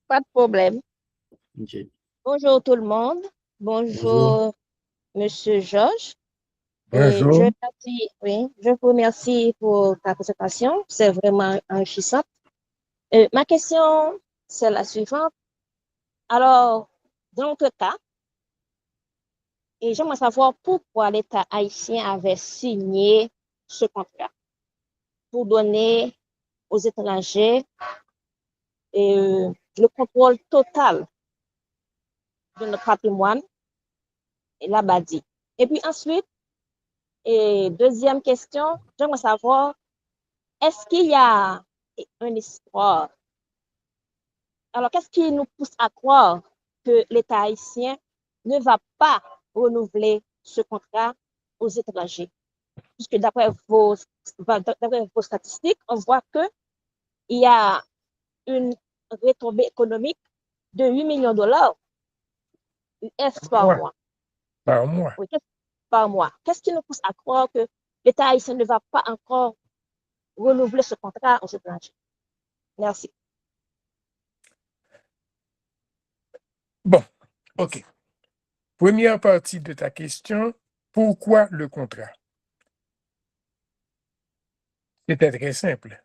Pas de problème. Okay. Bonjour tout le monde. Bonjour. Monsieur Georges. Bonjour. Je vous remercie pour ta présentation. C'est vraiment enrichissant. Ma question, c'est la suivante. Alors, dans notre cas, et j'aimerais savoir pourquoi l'État haïtien avait signé ce contrat pour donner aux étrangers le contrôle total de notre patrimoine, et la Badi. Et puis ensuite, et deuxième question, j'aimerais savoir, est-ce qu'il y a un espoir? Alors, qu'est-ce qui nous pousse à croire que l'État haïtien ne va pas renouveler ce contrat aux étrangers? Puisque d'après vos statistiques, on voit qu'il y a une retombée économique de 8 millions de dollars US par mois. Par mois. Oui, par mois. Qu'est-ce qui nous pousse à croire que l'État haïtien ne va pas encore renouveler ce contrat aux étrangers? Merci. Bon, OK. Première partie de ta question, pourquoi le contrat? C'était très simple.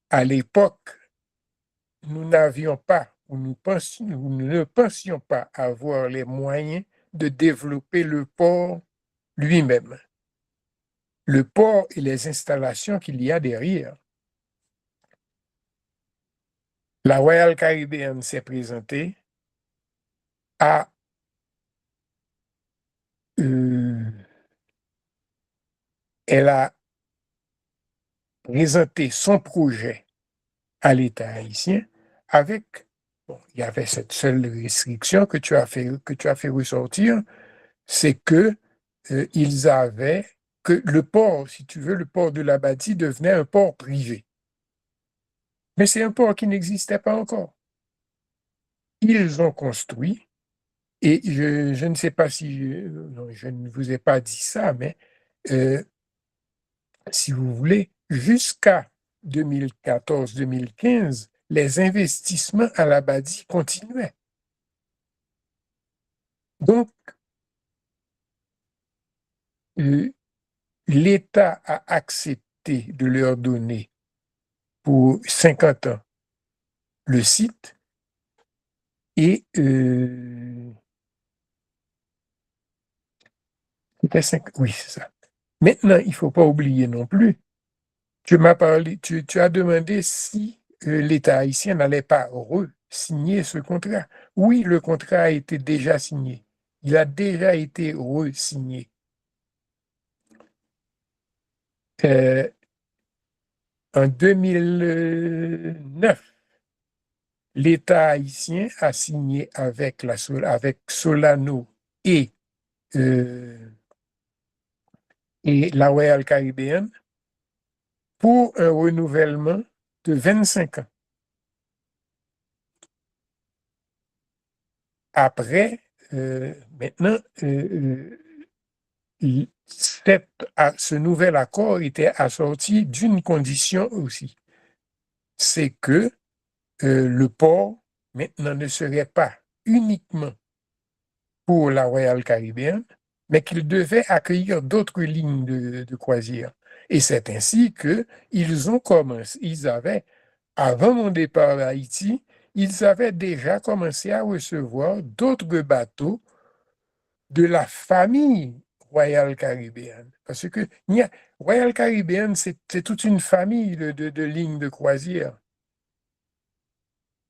À l'époque, nous n'avions pas, ou nous ne pensions pas avoir les moyens de développer le port lui-même. Le port et les installations qu'il y a derrière. La Royal Caribbean s'est présentée à elle a présenté son projet à l'État haïtien avec, bon, il y avait cette seule restriction que tu as fait ressortir, c'est que ils avaient, que le port, si tu veux, le port de l'Abadi devenait un port privé. Mais c'est un port qui n'existait pas encore. Ils ont construit, et je ne sais pas si, je ne vous ai pas dit ça, mais si vous voulez, jusqu'à 2014-2015, les investissements à l'Abadi continuaient. Donc, l'État a accepté de leur donner pour 50 ans le site et oui, c'est ça. Maintenant, il ne faut pas oublier non plus, tu as demandé si l'État haïtien n'allait pas re-signer ce contrat. Oui, le contrat a été déjà signé. Il a déjà été re-signé. En 2009, l'État haïtien a signé avec Solano et la Royal Caribbean pour un renouvellement de 25 ans. Après, maintenant, ce nouvel accord était assorti d'une condition aussi. C'est que le port, maintenant, ne serait pas uniquement pour la Royal Caribbean, mais qu'il devait accueillir d'autres lignes de croisière. Et c'est ainsi qu'ils ont commencé, avant mon départ d'Haïti, ils avaient déjà commencé à recevoir d'autres bateaux de la famille Royal Caribbean. Parce que Royal Caribbean, c'est toute une famille de lignes de croisière.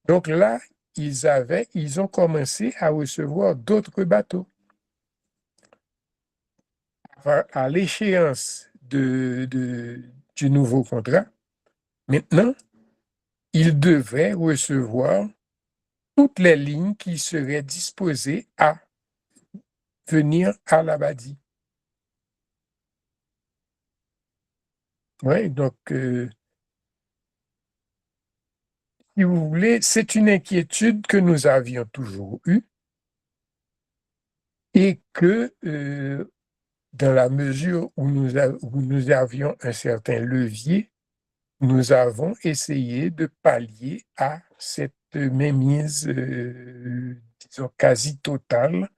Donc là, ils ont commencé à recevoir d'autres bateaux. À l'échéance du nouveau contrat, maintenant, ils devraient recevoir toutes les lignes qui seraient disposées à venir à l'Abadi. Oui, donc, si vous voulez, c'est une inquiétude que nous avions toujours eue et que, dans la mesure où nous avions un certain levier, nous avons essayé de pallier à cette mainmise, disons, quasi totale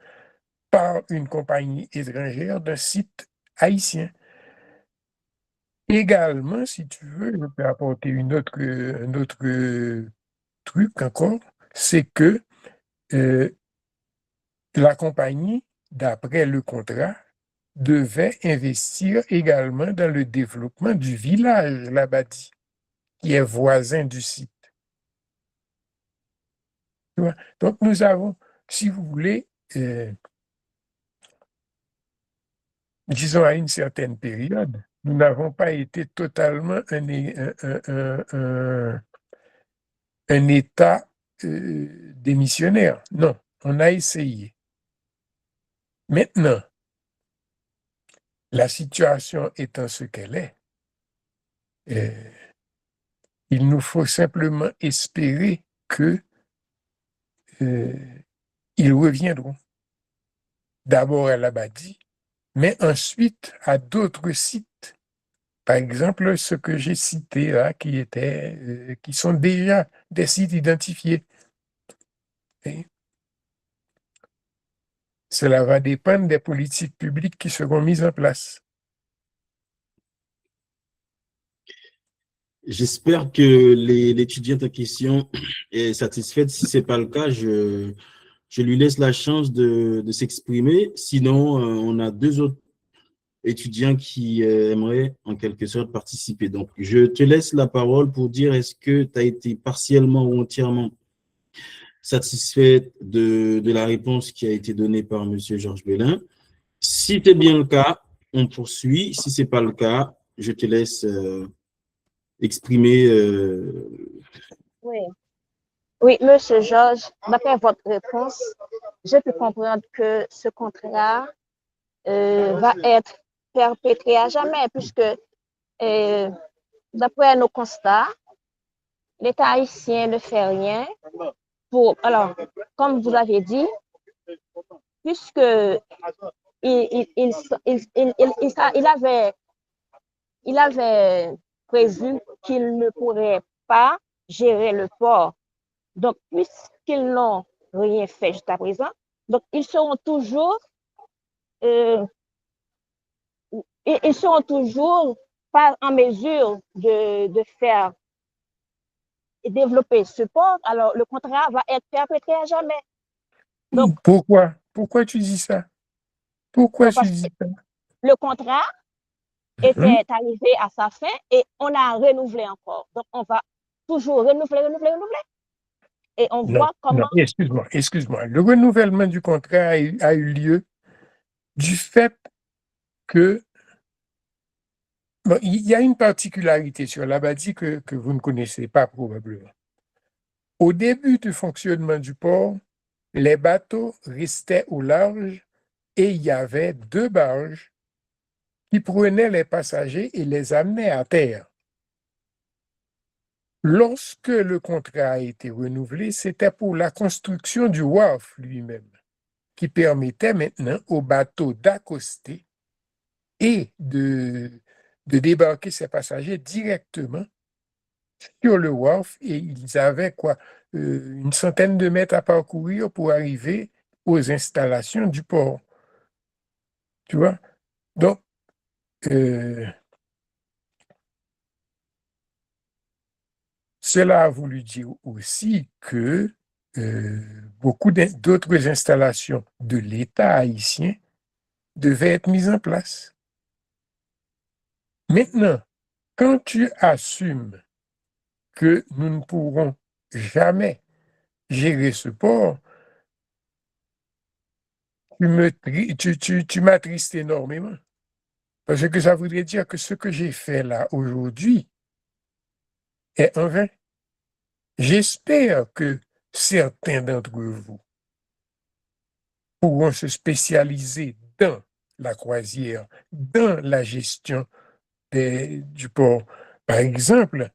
par une compagnie étrangère d'un site haïtien. Également, si tu veux, je peux apporter un autre truc encore, c'est que la compagnie, d'après le contrat, devait investir également dans le développement du village l'Abadi, qui est voisin du site. Donc, si vous voulez, disons à une certaine période, nous n'avons pas été totalement un État démissionnaire. Non, on a essayé. Maintenant, la situation étant ce qu'elle est, il nous faut simplement espérer que ils reviendront. D'abord à l'Abadi, mais ensuite à d'autres sites. Par exemple, ce que j'ai cité là, qui sont déjà des sites identifiés. Et cela va dépendre des politiques publiques qui seront mises en place. J'espère que l'étudiante en question est satisfaite. Si ce n'est pas le cas, je lui laisse la chance de s'exprimer. Sinon, on a 2 autres étudiants qui aimeraient en quelque sorte participer. Donc, je te laisse la parole pour dire est-ce que tu as été partiellement ou entièrement satisfait de la réponse qui a été donnée par M. Georges Belin. Si c'est bien le cas, on poursuit. Si ce n'est pas le cas, je te laisse exprimer. Oui. Oui, Monsieur Georges, d'après votre réponse, je peux comprendre que ce contrat va être perpétré à jamais, puisque d'après nos constats, l'État haïtien ne fait rien alors, comme vous avez dit, puisque il avait prévu qu'il ne pourrait pas gérer le port. Donc, puisqu'ils n'ont rien fait jusqu'à présent, donc ils seront toujours pas en mesure de faire et développer ce port. Alors, le contrat va être perpétré à jamais. Donc, pourquoi tu dis ça? Pourquoi tu dis ça? Le contrat était arrivé à sa fin et on a renouvelé encore. Donc, on va toujours renouveler. Et on voit comment... Non, excuse-moi. Le renouvellement du contrat a eu lieu du fait que... Bon, il y a une particularité sur l'Abadi que vous ne connaissez pas probablement. Au début du fonctionnement du port, les bateaux restaient au large et il y avait 2 barges qui prenaient les passagers et les amenaient à terre. Lorsque le contrat a été renouvelé, c'était pour la construction du wharf lui-même, qui permettait maintenant aux bateaux d'accoster et de débarquer ces passagers directement sur le wharf, et ils avaient une centaine de mètres à parcourir pour arriver aux installations du port. Tu vois? Donc, cela a voulu dire aussi que beaucoup d'autres installations de l'État haïtien devaient être mises en place. Maintenant, quand tu assumes que nous ne pourrons jamais gérer ce port, tu m'attristes énormément. Parce que ça voudrait dire que ce que j'ai fait là aujourd'hui est en vain. J'espère que certains d'entre vous pourront se spécialiser dans la croisière, dans la gestion du port. Par exemple,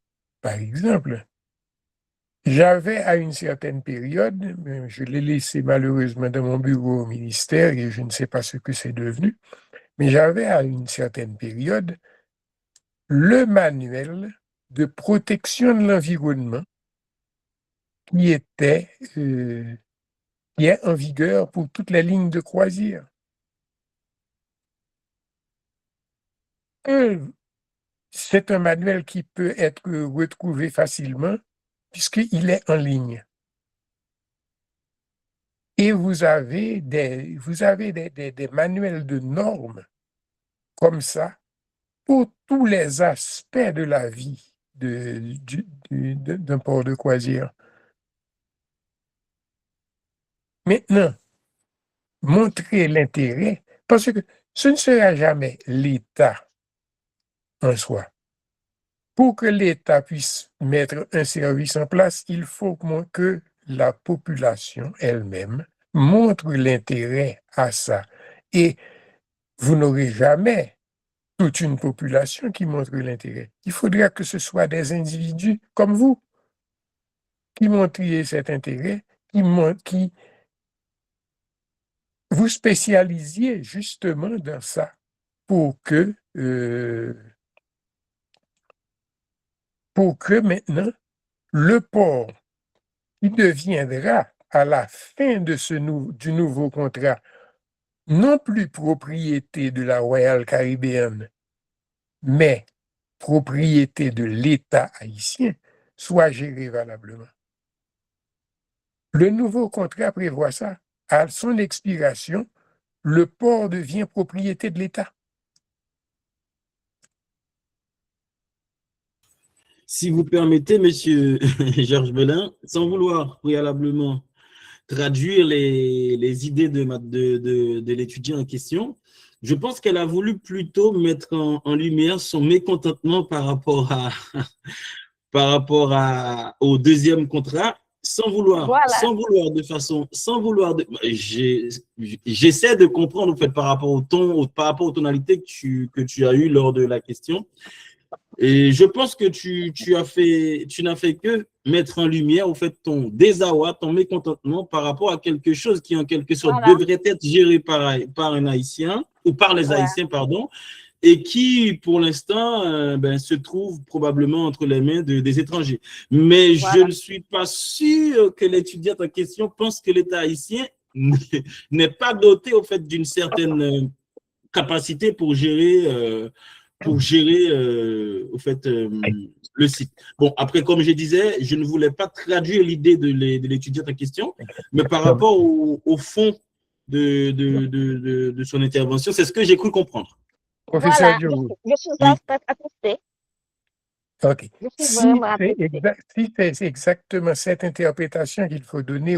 j'avais à une certaine période, je l'ai laissé malheureusement dans mon bureau au ministère et je ne sais pas ce que c'est devenu, mais j'avais à une certaine période le manuel de protection de l'environnement qui est en vigueur pour toutes les lignes de croisière. C'est un manuel qui peut être retrouvé facilement puisqu'il est en ligne. Et vous avez des manuels de normes comme ça pour tous les aspects de la vie d'un port de croisière. Maintenant, montrer l'intérêt, parce que ce ne sera jamais l'État en soi. Pour que l'État puisse mettre un service en place, il faut que la population elle-même montre l'intérêt à ça. Et vous n'aurez jamais toute une population qui montre l'intérêt. Il faudra que ce soit des individus comme vous qui montriez cet intérêt, qui vous spécialisiez justement dans ça pour que maintenant le port qui deviendra à la fin de du nouveau contrat non plus propriété de la Royal Caribbean, mais propriété de l'État haïtien, soit géré valablement. Le nouveau contrat prévoit ça. À son expiration, le port devient propriété de l'État. Si vous permettez, Monsieur Georges Belin, sans vouloir préalablement traduire les idées de l'étudiant en question, je pense qu'elle a voulu plutôt mettre en lumière son mécontentement par rapport au deuxième contrat, sans vouloir j'essaie de comprendre en fait par rapport au ton, par rapport aux tonalités que tu as eues lors de la question. Et je pense que tu n'as fait que mettre en lumière, au fait, ton désarroi, ton mécontentement par rapport à quelque chose qui, en quelque sorte, devrait être géré par un Haïtien, ou par les Haïtiens, pardon, et qui, pour l'instant, se trouve probablement entre les mains des étrangers. Mais je ne suis pas sûr que l'étudiante en question pense que l'État haïtien n'est pas doté, au fait, d'une certaine capacité pour gérer au fait, le site. Bon, après, comme je disais, je ne voulais pas traduire l'idée de l'étudiante en question, mais par rapport au fond de son intervention, c'est ce que j'ai cru comprendre. Professeur Voilà, je suis attesté. OK. Je suis vraiment attesté. Si c'est exactement cette interprétation qu'il faut donner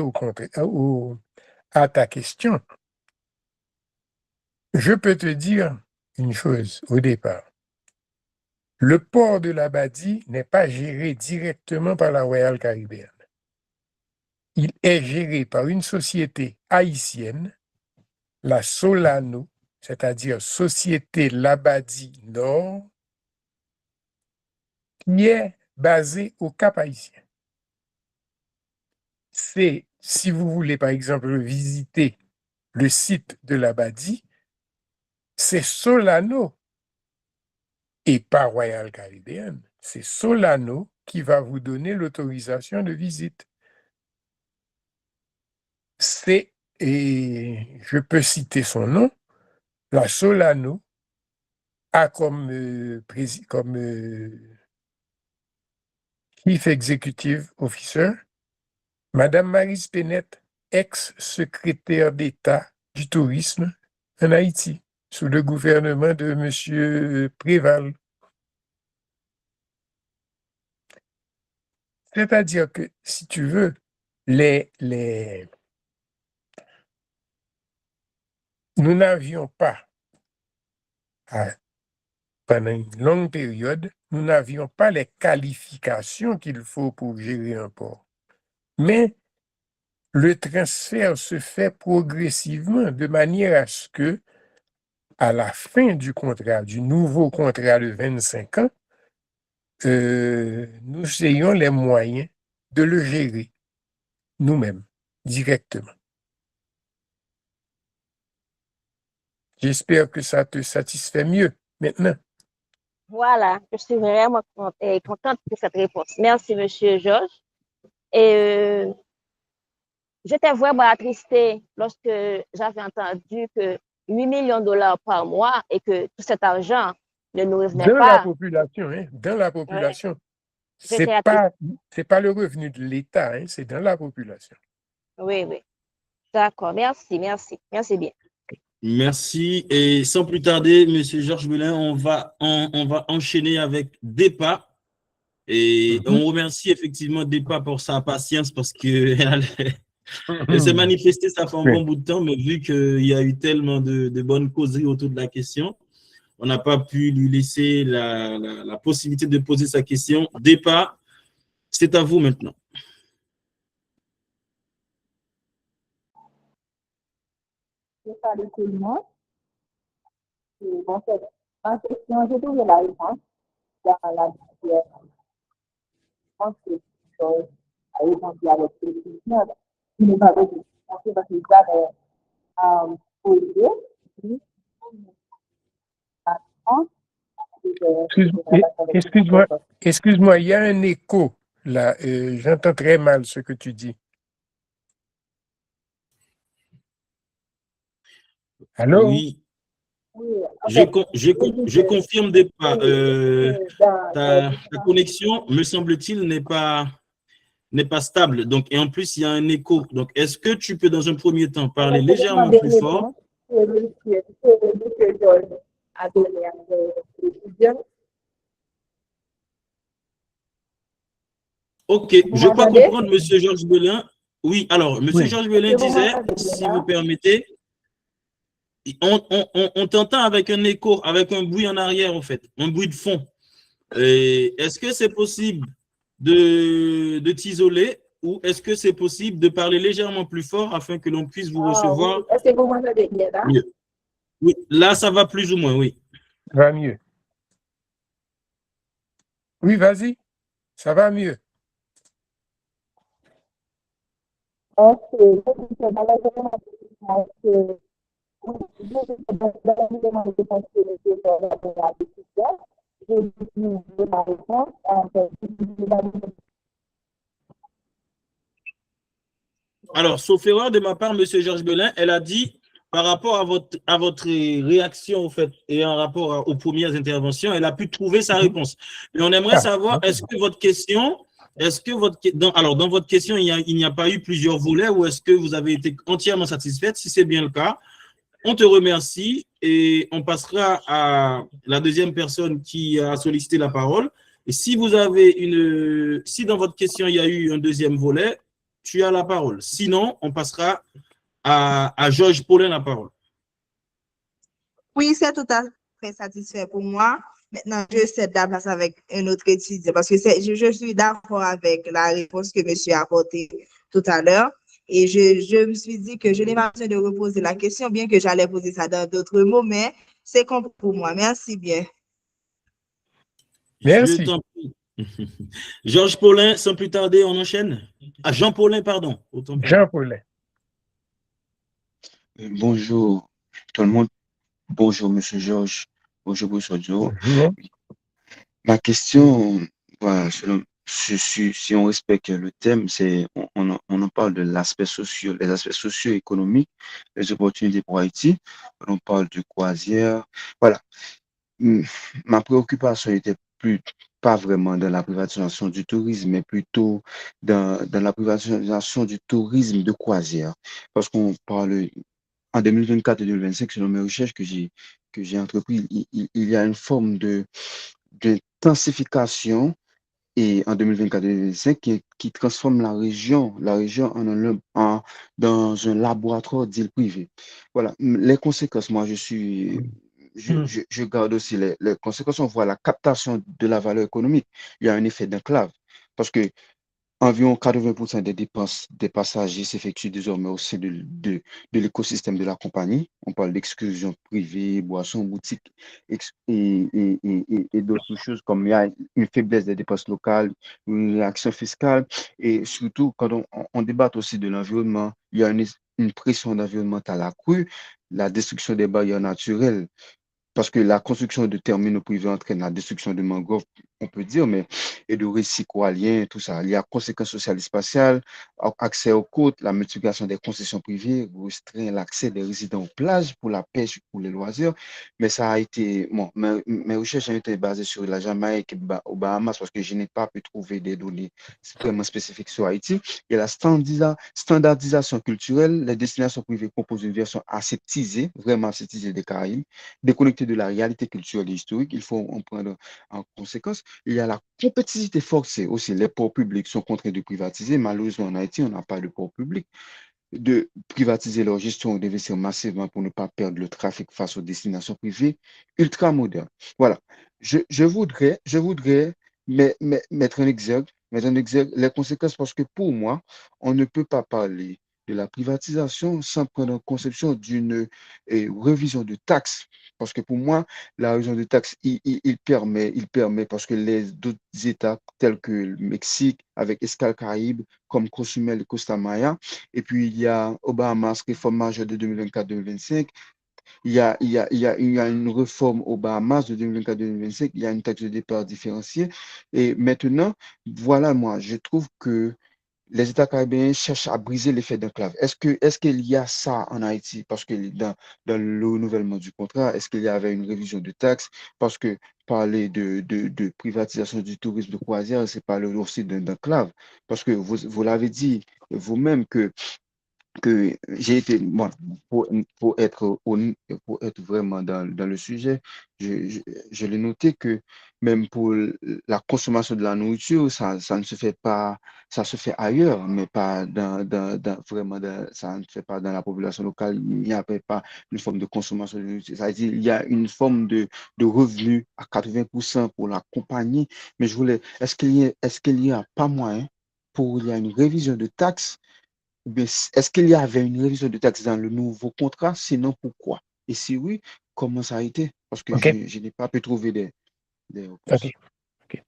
à ta question, je peux te dire une chose au départ. Le port de l'Abadie n'est pas géré directement par la Royal Caribbean. Il est géré par une société haïtienne, la Solano, c'est-à-dire Société L'Abadie Nord, qui est basée au Cap-Haïtien. C'est, si vous voulez par exemple visiter le site de l'Abadie, c'est Solano et pas Royal Caribbean. C'est Solano qui va vous donner l'autorisation de visite. Et je peux citer son nom, la Solano a comme Chief Executive Officer, Madame Maryse Pennette, ex-secrétaire d'État du tourisme en Haïti, sous le gouvernement de M. Préval. C'est-à-dire que, si tu veux, nous n'avions pas, pendant une longue période, nous n'avions pas les qualifications qu'il faut pour gérer un port. Mais le transfert se fait progressivement de manière à ce que, à la fin du contrat, du nouveau contrat de 25 ans, nous ayons les moyens de le gérer nous-mêmes, directement. J'espère que ça te satisfait mieux maintenant. Voilà, je suis vraiment contente de cette réponse. Merci, Monsieur Georges. Et j'étais vraiment attristée lorsque j'avais entendu que 8 millions de dollars par mois et que tout cet argent ne nous revenait pas. Dans la population, hein, dans la population. C'est pas le revenu de l'État, hein, c'est dans la population. Oui, oui. D'accord, merci bien. Merci. Et sans plus tarder, Monsieur Georges Belin, on va enchaîner avec DEPA. Et on remercie effectivement DEPA pour sa patience parce qu'elle Elle s'est manifestée, ça fait un Oui. bon bout de temps, mais vu qu'il y a eu tellement de bonnes causeries autour de la question, on n'a pas pu lui laisser la possibilité de poser sa question. Départ, c'est à vous maintenant. Salut tout le monde. Et bon, en question, j'ai trouvé la réponse dans la dernière. Je pense que chose a répondu avec précision. Il n'est pas besoin de penser parce que j'avais posé. Excuse-moi, il y a un écho là. J'entends très mal ce que tu dis. Allô? Oui. Je confirme Départ. Ta connexion, me semble-t-il, n'est pas stable. Donc, et en plus, il y a un écho. Donc, est-ce que tu peux, dans un premier temps, parler légèrement plus fort? Ok, je crois comprendre, Monsieur Georges Belin. Oui, alors, Monsieur Georges Belin disait, si vous permettez, on t'entend avec un écho, avec un bruit en arrière, en fait, un bruit de fond. Est-ce que c'est possible de t'isoler ou est-ce que c'est possible de parler légèrement plus fort afin que l'on puisse vous recevoir? Est-ce que vous m'entendez bien là? Mieux. Oui, là, ça va plus ou moins, oui. Va mieux. Oui, vas-y. Ça va mieux. Alors, sauf erreur de ma part, M. Georges Belin, elle a dit, par rapport à votre réaction, en fait, et en rapport aux premières interventions, elle a pu trouver sa réponse. Mais on aimerait savoir, est-ce que votre question, dans votre question, il n'y a pas eu plusieurs volets ou est-ce que vous avez été entièrement satisfaite? Si c'est bien le cas, on te remercie et on passera à la deuxième personne qui a sollicité la parole. Et si vous avez si dans votre question, il y a eu un deuxième volet, tu as la parole. Sinon, on passera à Georges Paulin la parole. Oui, c'est tout à fait satisfait pour moi. Maintenant, je cède la place avec un autre étudiant parce que je suis d'accord avec la réponse que monsieur a apportée tout à l'heure. Et je me suis dit que je n'ai pas besoin de reposer la question, bien que j'allais poser ça dans d'autres mots, mais c'est compris pour moi. Merci bien. Merci. Je t'en prie. Georges Paulin, sans plus tarder, on enchaîne. Ah, Jean Paulin, pardon. Jean Paulin. Bonjour tout le monde. Bonjour Monsieur Georges. Bonjour Monsieur Joe. Bonjour. Ma question, voilà, si on respecte le thème, c'est on en parle de l'aspect social, les aspects socio-économiques, les opportunités pour Haïti. On parle de croisière. Voilà. Ma préoccupation était pas vraiment dans la privatisation du tourisme, mais plutôt dans la privatisation du tourisme de croisière. Parce qu'on parle en 2024 et 2025, selon mes recherches que j'ai entreprises, il y a une forme d'intensification et en 2024 et 2025 qui transforme la région dans un laboratoire d'îles privées. Voilà, les conséquences, moi je garde aussi les conséquences. On voit la captation de la valeur économique. Il y a un effet d'enclave parce que environ 80% des dépenses des passagers s'effectuent désormais au sein de l'écosystème de la compagnie. On parle d'excursions privées, boissons, boutiques et d'autres choses comme il y a une faiblesse des dépenses locales, une réaction fiscale et surtout quand on débat aussi de l'environnement, il y a une pression environnementale accrue, la destruction des barrières naturelles. Parce que la construction de terminaux privés entraîne la destruction de mangroves, on peut dire, et de récifs coralliens, tout ça. Il y a conséquences sociales et spatiales, accès aux côtes, la multiplication des concessions privées, restreint l'accès des résidents aux plages pour la pêche ou les loisirs. Mais ça a été, bon, mes recherches ont été basées sur la Jamaïque et aux Bahamas parce que je n'ai pas pu trouver des données vraiment spécifiques sur Haïti. Il y a la standardisation culturelle. Les destinations privées proposent une version aseptisée, vraiment aseptisée des Caraïbes, déconnecté de la réalité culturelle et historique, il faut en prendre en conséquence. Il y a la compétitivité forcée aussi. Les ports publics sont contraints de privatiser. Malheureusement, en Haïti, on n'a pas de port public. De privatiser leur gestion ou d'investir massivement pour ne pas perdre le trafic face aux destinations privées ultra-modernes. Voilà. Je voudrais mettre un exergue les conséquences parce que pour moi, on ne peut pas parler de la privatisation sans prendre en conception d'une révision de taxes. Parce que pour moi, la révision de taxes, il permet, parce que les d'autres États tels que le Mexique, avec Escale Caraïbes, comme Cozumel et Costa Maya, et puis il y a Obahamas, réforme majeure de 2024-2025, il y a une réforme aux Bahamas de 2024-2025, il y a une taxe de départ différenciée. Et maintenant, voilà, moi, je trouve que les États caribéens cherchent à briser l'effet d'enclave. Est-ce qu'il y a ça en Haïti? Parce que dans le renouvellement du contrat, est-ce qu'il y avait une révision de taxes? Parce que parler de privatisation du tourisme de croisière, c'est parler aussi d'enclave. Parce que vous l'avez dit vous-même que j'ai été, bon, pour être vraiment dans le sujet, je l'ai noté que même pour la consommation de la nourriture, ça ne se fait pas, ça se fait ailleurs, mais pas vraiment, ça ne se fait pas dans la population locale. Il n'y avait pas une forme de consommation de nourriture. Ça veut dire il y a une forme de revenu à 80% pour la compagnie. Mais est-ce qu'il y a pas moyen il y a une révision de taxes? Est-ce qu'il y avait une révision de taxes dans le nouveau contrat? Sinon, pourquoi? Et si oui, comment ça a été? Parce que OK, je n'ai pas pu trouver des OK, réponses. OK.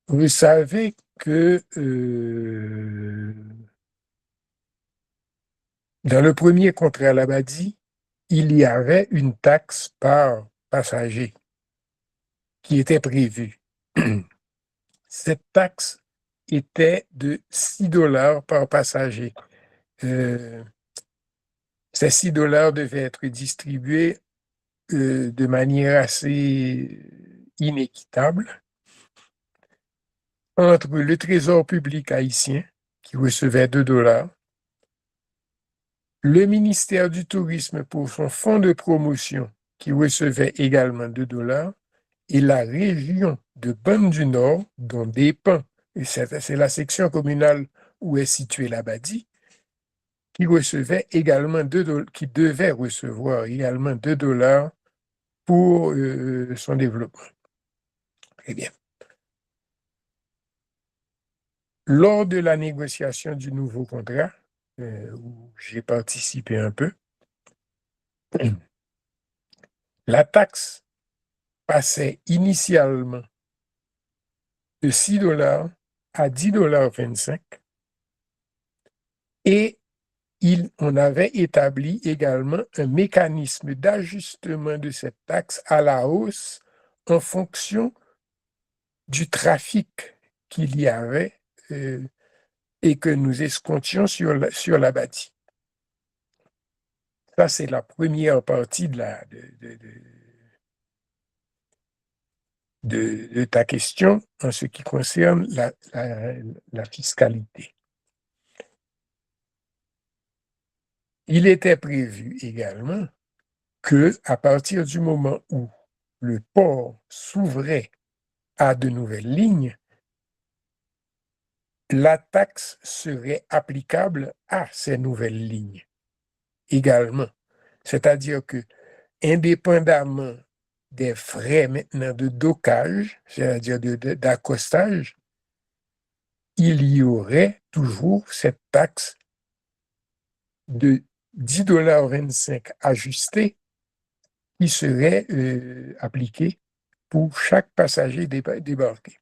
Vous savez que dans le premier contrat Labadie, il y avait une taxe par passager qui était prévue. Cette taxe était de 6 $ par passager. Ces 6 $ devaient être distribués de manière assez inéquitable entre le Trésor public haïtien, qui recevait 2 $, le ministère du Tourisme pour son fonds de promotion, qui recevait également 2 $, et la région de Bande du Nord, dont dépend, et c'est la section communale où est située l'Abadie, qui recevait également qui devait recevoir également 2 $ pour son développement. Très bien. Lors de la négociation du nouveau contrat, où j'ai participé un peu, la taxe passait initialement de 6 $ à 10,25 $ et on avait établi également un mécanisme d'ajustement de cette taxe à la hausse en fonction du trafic qu'il y avait et que nous escomptions sur l'Abadie. Ça, c'est la première partie de ta question en ce qui concerne la fiscalité. Il était prévu également que, à partir du moment où le port s'ouvrait à de nouvelles lignes, la taxe serait applicable à ces nouvelles lignes également. C'est-à-dire que, indépendamment des frais maintenant de dockage, c'est-à-dire d'accostage, il y aurait toujours cette taxe de 10,25 $ ajustée qui serait appliquée pour chaque passager débarqué.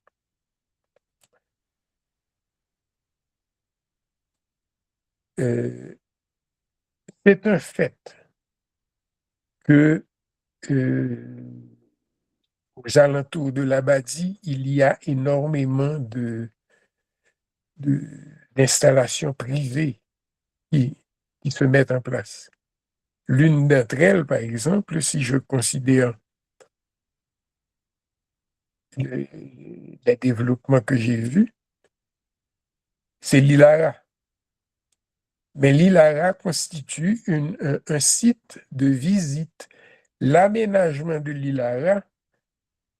C'est un fait que aux alentours de l'Abadie, il y a énormément d'installations privées qui se mettent en place. L'une d'entre elles, par exemple, si je considère les développements que j'ai vus, c'est l'Ilara. Mais l'Ilara constitue un site de visite. L'aménagement de l'Ilara,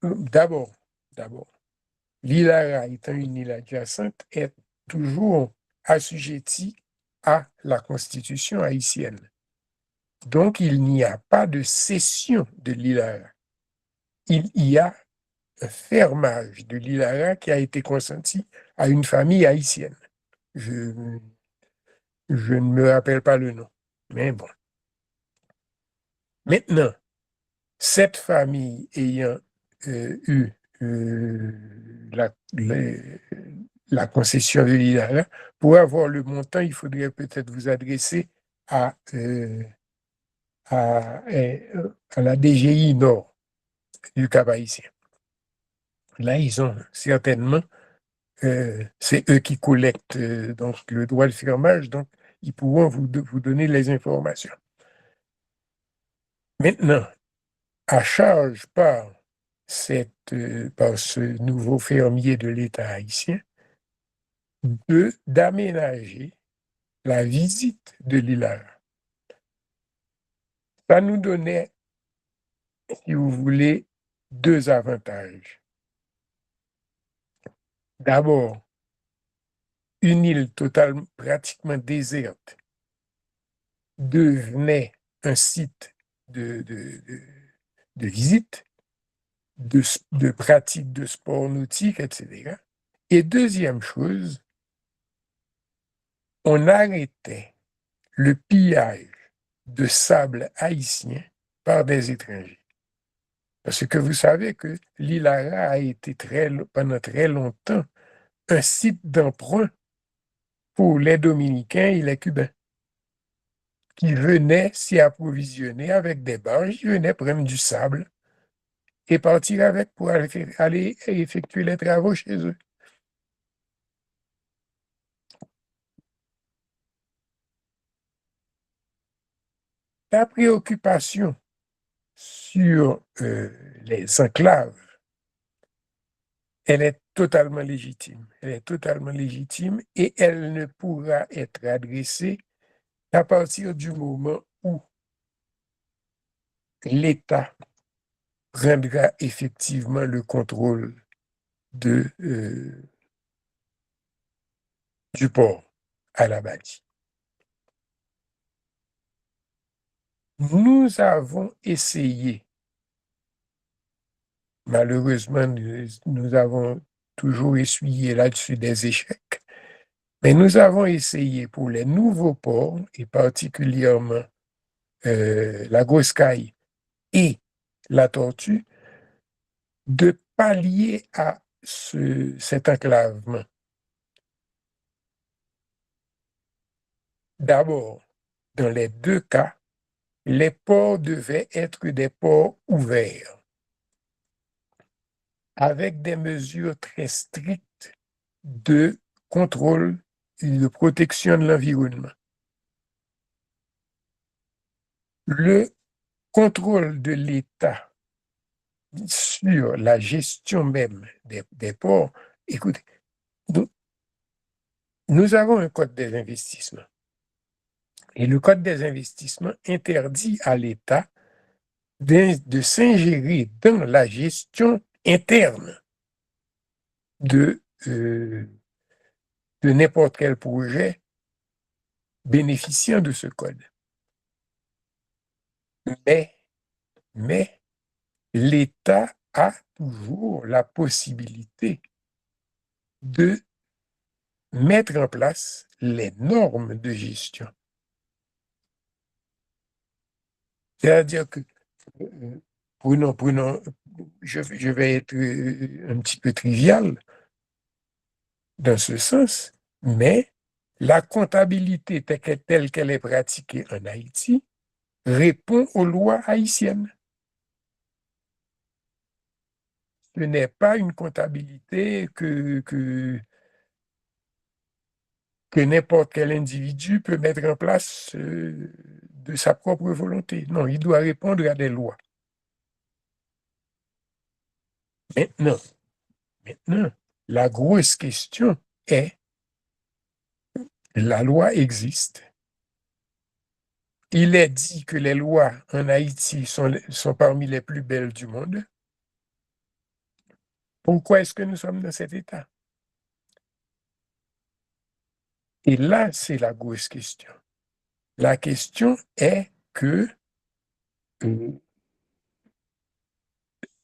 d'abord, d'abord. L'ILARA étant une île adjacente, est toujours assujettie à la Constitution haïtienne. Donc, il n'y a pas de cession de l'ILARA. Il y a un fermage de l'ILARA qui a été consenti à une famille haïtienne. Je ne me rappelle pas le nom, mais bon. Maintenant, cette famille ayant eu la concession de l'ILARA, pour avoir le montant, il faudrait peut-être vous adresser à la DGI Nord du Cap-Haïtien. Là, ils ont certainement, c'est eux qui collectent donc le droit de fermage, donc ils pourront vous donner les informations. Maintenant, à charge par ce nouveau fermier de l'État haïtien d'aménager la visite de l'ILARA. Ça nous donnait, si vous voulez, deux avantages. D'abord, une île totalement, pratiquement déserte devenait un site de visite, de pratique de sport nautique, etc. Et deuxième chose, on arrêtait le pillage de sable haïtien par des étrangers. Parce que vous savez que l'ILARA a été pendant très longtemps un site d'emprunt pour les Dominicains et les Cubains qui venaient s'y approvisionner avec des barges, ils venaient prendre du sable et partir avec pour aller effectuer les travaux chez eux. La préoccupation sur les enclaves, elle est totalement légitime. Elle est totalement légitime et elle ne pourra être adressée qu'à partir du moment où l'État prendra effectivement le contrôle du port à Labadie. Nous avons essayé, malheureusement, nous avons toujours essuyé là-dessus des échecs, mais nous avons essayé pour les nouveaux ports, et particulièrement la Grosse Caille et la Tortue, de pallier à cet enclavement. D'abord, dans les deux cas, les ports devaient être des ports ouverts, avec des mesures très strictes de contrôle et de protection de l'environnement. Le contrôle de l'État sur la gestion même des ports, écoutez, nous avons un code des investissements. Et le code des investissements interdit à l'État de s'ingérer dans la gestion interne de n'importe quel projet bénéficiant de ce code. Mais l'État a toujours la possibilité de mettre en place les normes de gestion. C'est-à-dire que, je vais être un petit peu trivial dans ce sens, mais la comptabilité telle qu'elle est pratiquée en Haïti répond aux lois haïtiennes. Ce n'est pas une comptabilité que n'importe quel individu peut mettre en place de sa propre volonté. Non, il doit répondre à des lois. Maintenant, la grosse question est, la loi existe. Il est dit que les lois en Haïti sont parmi les plus belles du monde. Pourquoi est-ce que nous sommes dans cet état? Et là, c'est la grosse question. La question est que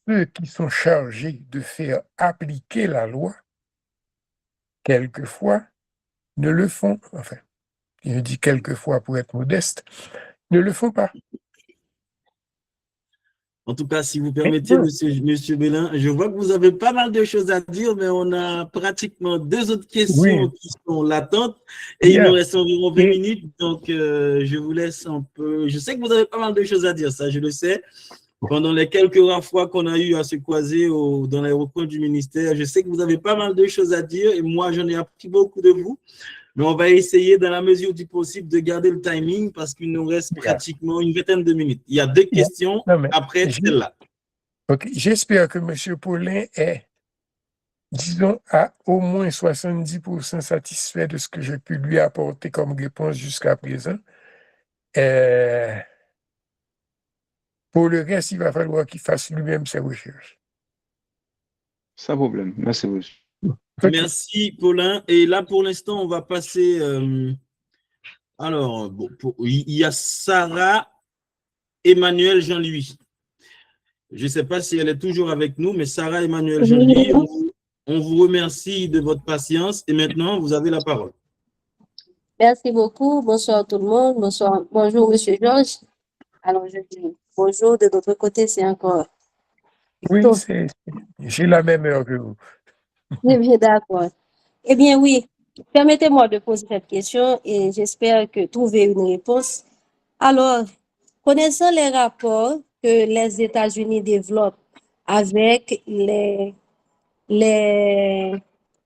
ceux qui sont chargés de faire appliquer la loi, quelquefois, ne le font, enfin, je dis quelquefois pour être modeste, ne le font pas. En tout cas, si vous permettez, monsieur Bélin, je vois que vous avez pas mal de choses à dire, mais on a pratiquement 2 autres questions qui sont latentes et il nous reste environ 20 minutes. Donc, je vous laisse un peu. Je sais que vous avez pas mal de choses à dire, ça, je le sais. Pendant les quelques rares fois qu'on a eu à se croiser dans les recoins du ministère, je sais que vous avez pas mal de choses à dire et moi, j'en ai appris beaucoup de vous. Mais on va essayer, dans la mesure du possible, de garder le timing parce qu'il nous reste pratiquement une vingtaine de minutes. Il y a 2 questions après celle-là. Okay. J'espère que M. Paulin est, disons, à au moins 70% satisfait de ce que j'ai pu lui apporter comme réponse jusqu'à présent. Pour le reste, il va falloir qu'il fasse lui-même ses recherches. Sans problème. Merci beaucoup. Okay. Merci, Paulin. Et là, pour l'instant, on va passer... alors, bon, il y a Sarah Emmanuel Jean-Louis. Je ne sais pas si elle est toujours avec nous, mais Sarah Emmanuel Jean-Louis, on vous remercie de votre patience. Et maintenant, vous avez la parole. Merci beaucoup. Bonsoir tout le monde. Bonjour, Monsieur Georges. Alors, je dis bonjour. De l'autre côté, c'est encore... Oui, j'ai la même heure que vous. Eh bien, d'accord. Eh bien, oui. Permettez-moi de poser cette question et j'espère que trouver une réponse. Alors, connaissant les rapports que les États-Unis développent avec les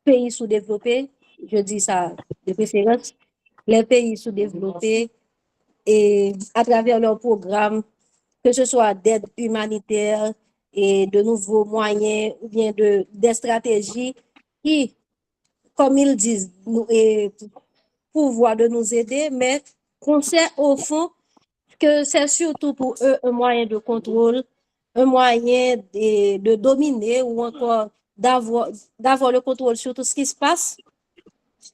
pays sous-développés, je dis ça de préférence, les pays sous-développés et à travers leurs programmes, que ce soit d'aide humanitaire et de nouveaux moyens ou bien des stratégies qui, comme ils disent, pouvoir de nous aider, mais qu'on sait au fond que c'est surtout pour eux un moyen de contrôle, un moyen de dominer ou encore d'avoir le contrôle sur tout ce qui se passe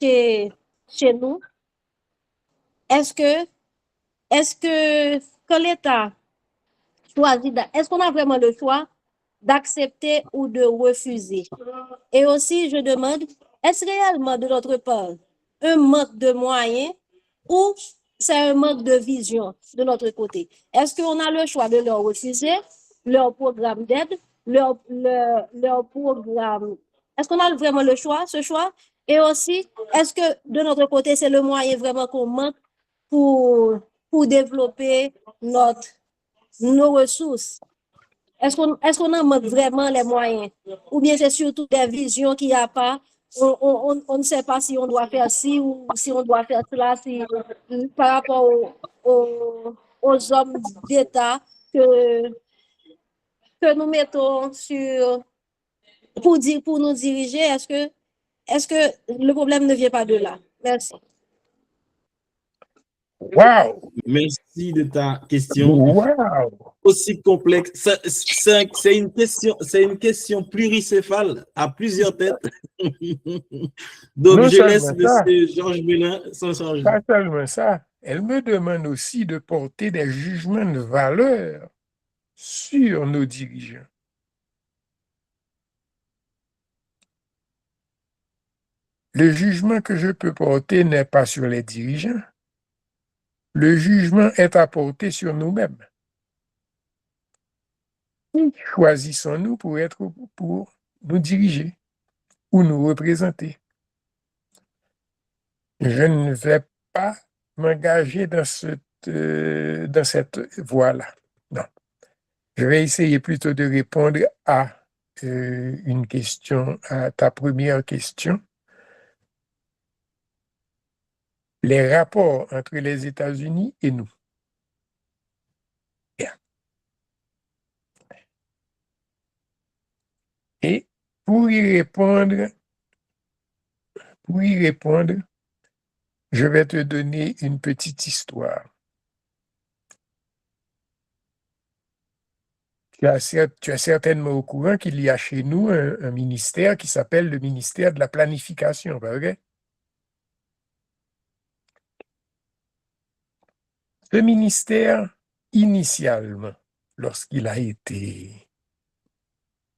chez nous. Est-ce que quand l'État choisit, est-ce qu'on a vraiment le choix d'accepter ou de refuser? Et aussi, je demande, est-ce réellement de notre part un manque de moyens ou c'est un manque de vision de notre côté? Est-ce qu'on a le choix de leur refuser leur programme d'aide, leur programme? Est-ce qu'on a vraiment le choix, ce choix? Et aussi, est-ce que de notre côté, c'est le moyen vraiment qu'on manque pour développer nos ressources? Est-ce qu'on en manque vraiment les moyens? Ou bien c'est surtout des visions qu'il n'y a pas? On ne sait pas si on doit faire ci ou si on doit faire cela par rapport aux hommes d'État que nous mettons pour nous diriger. Est-ce que le problème ne vient pas de là? Merci. Wow! Merci de ta question. Wow! Aussi complexe. C'est une question pluricéphale à plusieurs têtes. Donc, Non je laisse seulement M. Georges Bélin s'en charger. Pas seulement ça, elle me demande aussi de porter des jugements de valeur sur nos dirigeants. Le jugement que je peux porter n'est pas sur les dirigeants. Le jugement est à porter sur nous-mêmes. Choisissons-nous pour nous diriger ou nous représenter. Je ne vais pas m'engager dans cette voie-là. Non. Je vais essayer plutôt de répondre à une question, à ta première question. Les rapports entre les États-Unis et nous. Bien. Et pour y répondre, je vais te donner une petite histoire. Tu es certainement au courant qu'il y a chez nous un ministère qui s'appelle le ministère de la planification, pas vrai? Ce ministère, initialement, lorsqu'il a été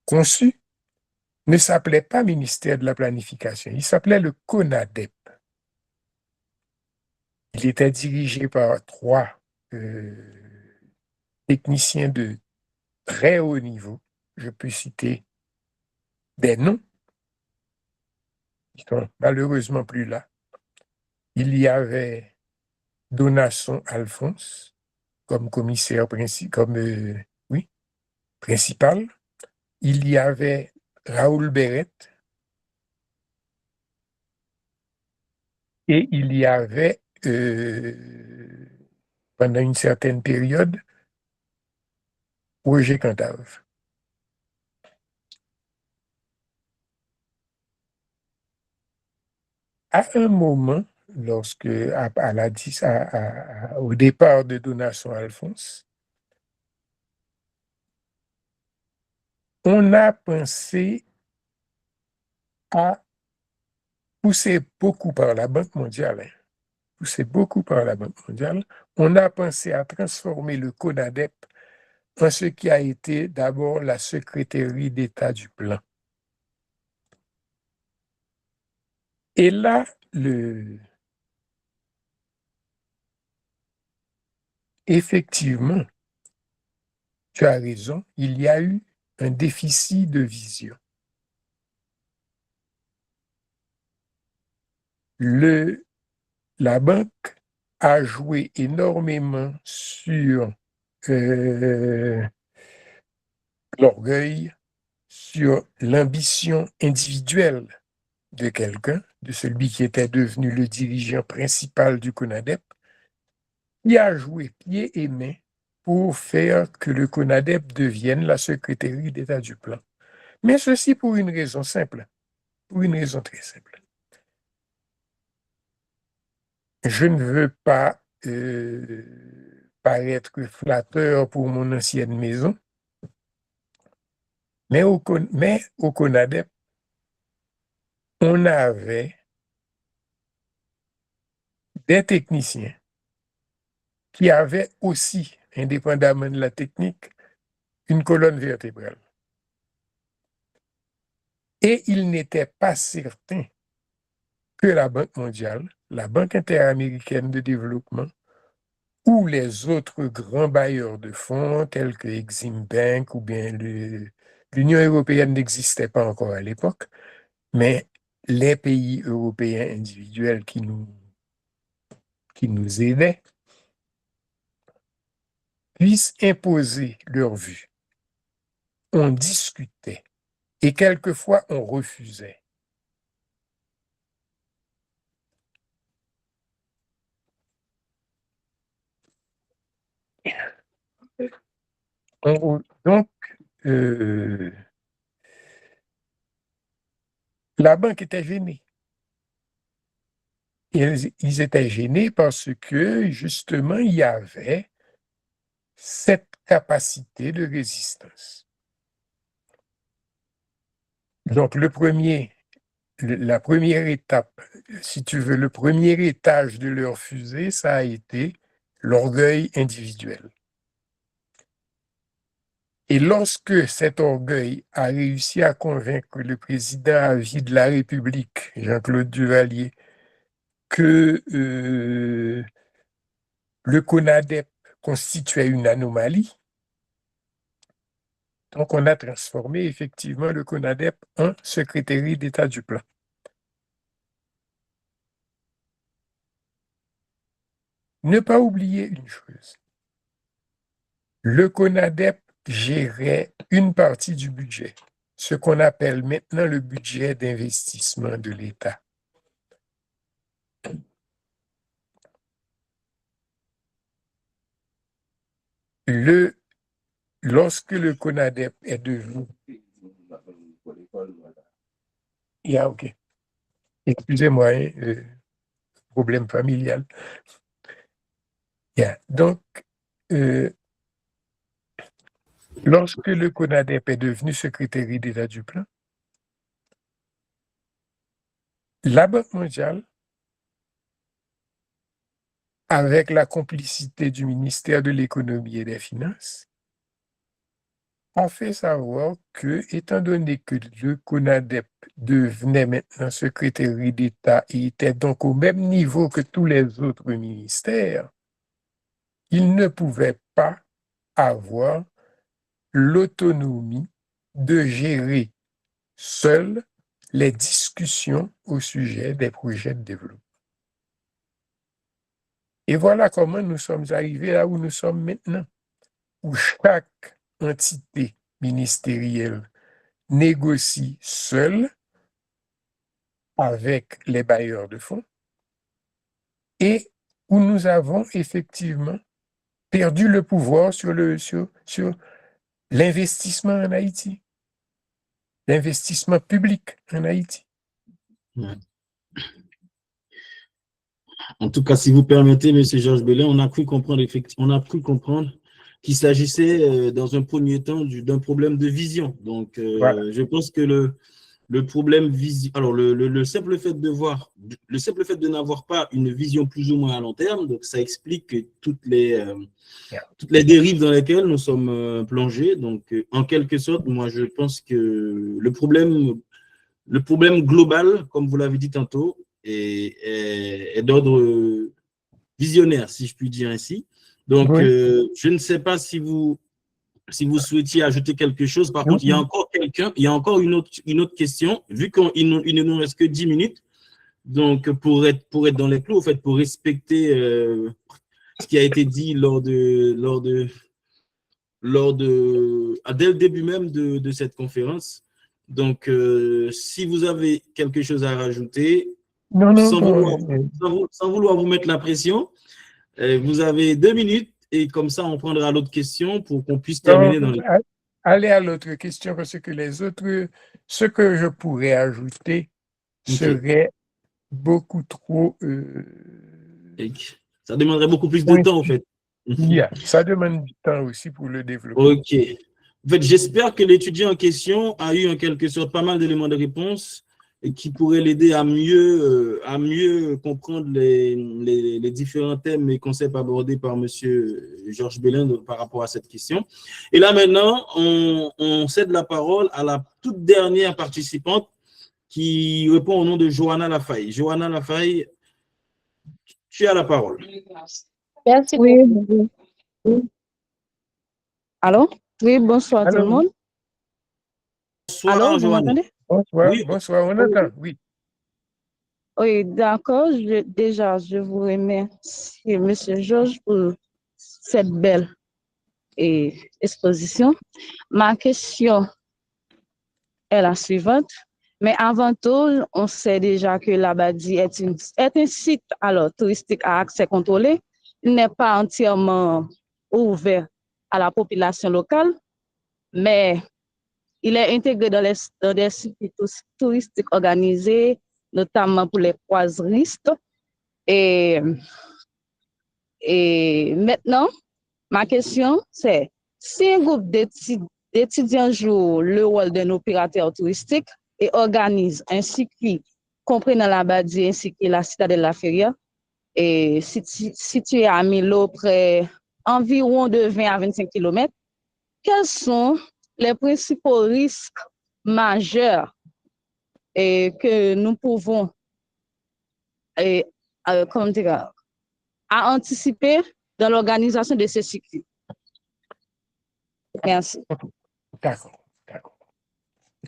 conçu, ne s'appelait pas ministère de la planification, il s'appelait le CONADEP. Il était dirigé par 3 techniciens de très haut niveau. Je peux citer des noms qui sont malheureusement plus là. Il y avait Donasson Alphonse comme commissaire principal. Il y avait Raoul Béret et il y avait, pendant une certaine période, Roger Cantave. À un moment, au départ de Donasson Alphonse, on a pensé à poussé beaucoup par la Banque mondiale, on a pensé à transformer le CONADEP en ce qui a été d'abord la Secrétaire d'État du Plan. Et là, effectivement, tu as raison, il y a eu un déficit de vision. La banque a joué énormément sur l'orgueil, sur l'ambition individuelle de quelqu'un, de celui qui était devenu le dirigeant principal du CONADEP, qui a joué pied et main pour faire que le CONADEP devienne la Secrétaire d'État du Plan. Mais ceci pour une raison simple, pour une raison très simple. Je ne veux pas paraître flatteur pour mon ancienne maison, mais au CONADEP, on avait des techniciens qui avaient aussi, indépendamment de la technique, une colonne vertébrale. Et il n'était pas certain que la Banque mondiale, la Banque interaméricaine de développement ou les autres grands bailleurs de fonds tels que Exim Bank ou bien l'Union européenne n'existait pas encore à l'époque, mais les pays européens individuels qui nous aidaient puissent imposer leur vue. On discutait et quelquefois on refusait. Donc, la banque était gênée. Ils étaient gênés parce que, justement, il y avait cette capacité de résistance. Donc, la première étape, si tu veux, le premier étage de leur fusée, ça a été l'orgueil individuel. Et lorsque cet orgueil a réussi à convaincre le président à vie de la République, Jean-Claude Duvalier, que le CONADEP constituait une anomalie, donc on a transformé effectivement le CONADEP en secrétaire d'État du Plan. Ne pas oublier une chose, le CONADEP gérait une partie du budget, ce qu'on appelle maintenant le budget d'investissement de l'État. Lorsque le CONADEP est devenu... OK. Excusez-moi, problème familial. Donc, Lorsque le CONADEP est devenu secrétaire d'État du plan, la Banque mondiale, avec la complicité du ministère de l'Économie et des Finances, a fait savoir que, étant donné que le CONADEP devenait maintenant secrétaire d'État et était donc au même niveau que tous les autres ministères, il ne pouvait pas avoir l'autonomie de gérer seul les discussions au sujet des projets de développement. Et voilà comment nous sommes arrivés là où nous sommes maintenant, où chaque entité ministérielle négocie seule avec les bailleurs de fonds et où nous avons effectivement perdu le pouvoir sur l'investissement en Haïti, l'investissement public en Haïti. Ouais. En tout cas, si vous permettez, M. Georges Belin, on a cru comprendre qu'il s'agissait dans un premier temps d'un problème de vision. Donc, Voilà. je pense que le problème vision, alors le simple fait de n'avoir pas une vision plus ou moins à long terme, donc ça explique que toutes les dérives dans lesquelles nous sommes plongés. Donc, en quelque sorte, moi, je pense que le problème global, comme vous l'avez dit tantôt, est d'ordre visionnaire, si je puis dire ainsi. Donc, Oui. je ne sais pas si vous souhaitiez ajouter quelque chose. Par contre, il y a encore une autre question, vu qu'il ne nous reste que 10 minutes. Donc, pour être dans les clous, en fait, pour respecter ce qui a été dit dès le début même de cette conférence. Donc, si vous avez quelque chose à rajouter, sans vouloir vous mettre la pression, vous avez 2 minutes et comme ça, on prendra l'autre question pour qu'on puisse terminer dans les... Allez à l'autre question parce que ce que je pourrais ajouter serait beaucoup trop... Ça demanderait beaucoup plus de temps, en fait. Ça demande du temps aussi pour le développer. Ok. En fait, j'espère que l'étudiant en question a eu en quelque sorte pas mal d'éléments de réponse et qui pourraient l'aider à mieux comprendre les différents thèmes et concepts abordés par M. Georges Belin par rapport à cette question. Et là, maintenant, on cède la parole à la toute dernière participante qui répond au nom de Johanna Lafaye. Johanna Lafaye, tu as la parole. Merci beaucoup. Allô? Oui, bonsoir tout le monde. Bonsoir, allô, Johanna. Bonsoir, oui. Bonsoir, on entend, oui. Oui, d'accord. Déjà, je vous remercie, M. Georges, pour cette belle exposition. Ma question est la suivante. Mais avant tout, on sait déjà que l'Abadie est un site touristique à accès contrôlé. Il n'est pas entièrement ouvert à la population locale, mais il est intégré dans des sites touristiques organisés, notamment pour les croisiéristes. Et maintenant, ma question, c'est si un groupe d'étudiants joue le rôle d'un opérateur touristique et organise un circuit comprenant l'Abadie ainsi que la citadelle La Feria, et situé à Milo, près environ de 20 à 25 km, quels sont les principaux risques majeurs que nous pouvons à anticiper dans l'organisation de ces circuits? Merci. D'accord.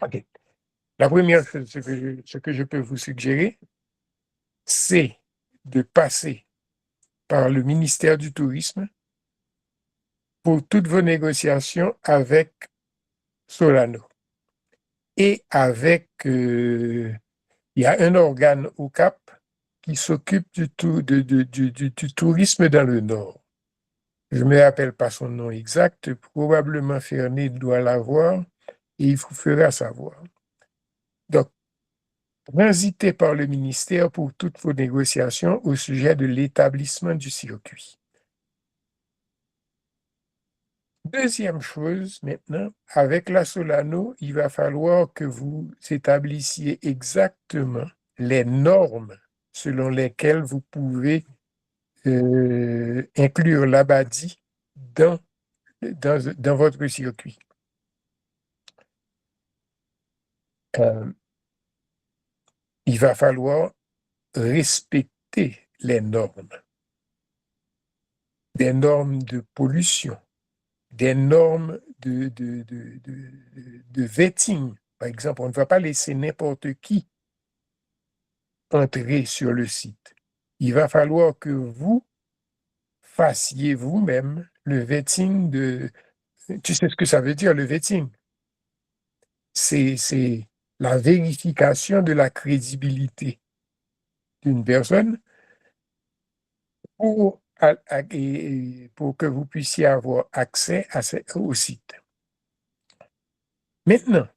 OK. La première chose, ce que je peux vous suggérer, c'est de passer par le ministère du Tourisme pour toutes vos négociations avec Solano. Et avec, il y a un organe au Cap qui s'occupe du tourisme dans le Nord. Je ne me rappelle pas son nom exact, probablement Fernet doit l'avoir et il vous fera savoir. Donc, transitez par le ministère pour toutes vos négociations au sujet de l'établissement du circuit. Deuxième chose, maintenant, avec la Solano, il va falloir que vous établissiez exactement les normes selon lesquelles vous pouvez inclure l'Abadi dans votre circuit. Il va falloir respecter les normes, des normes de pollution, des normes de vetting. Par exemple, on ne va pas laisser n'importe qui entrer sur le site. Il va falloir que vous fassiez vous-même le vetting de... Tu sais ce que ça veut dire, le vetting? C'est la vérification de la crédibilité d'une personne pour que vous puissiez avoir accès au site. Maintenant,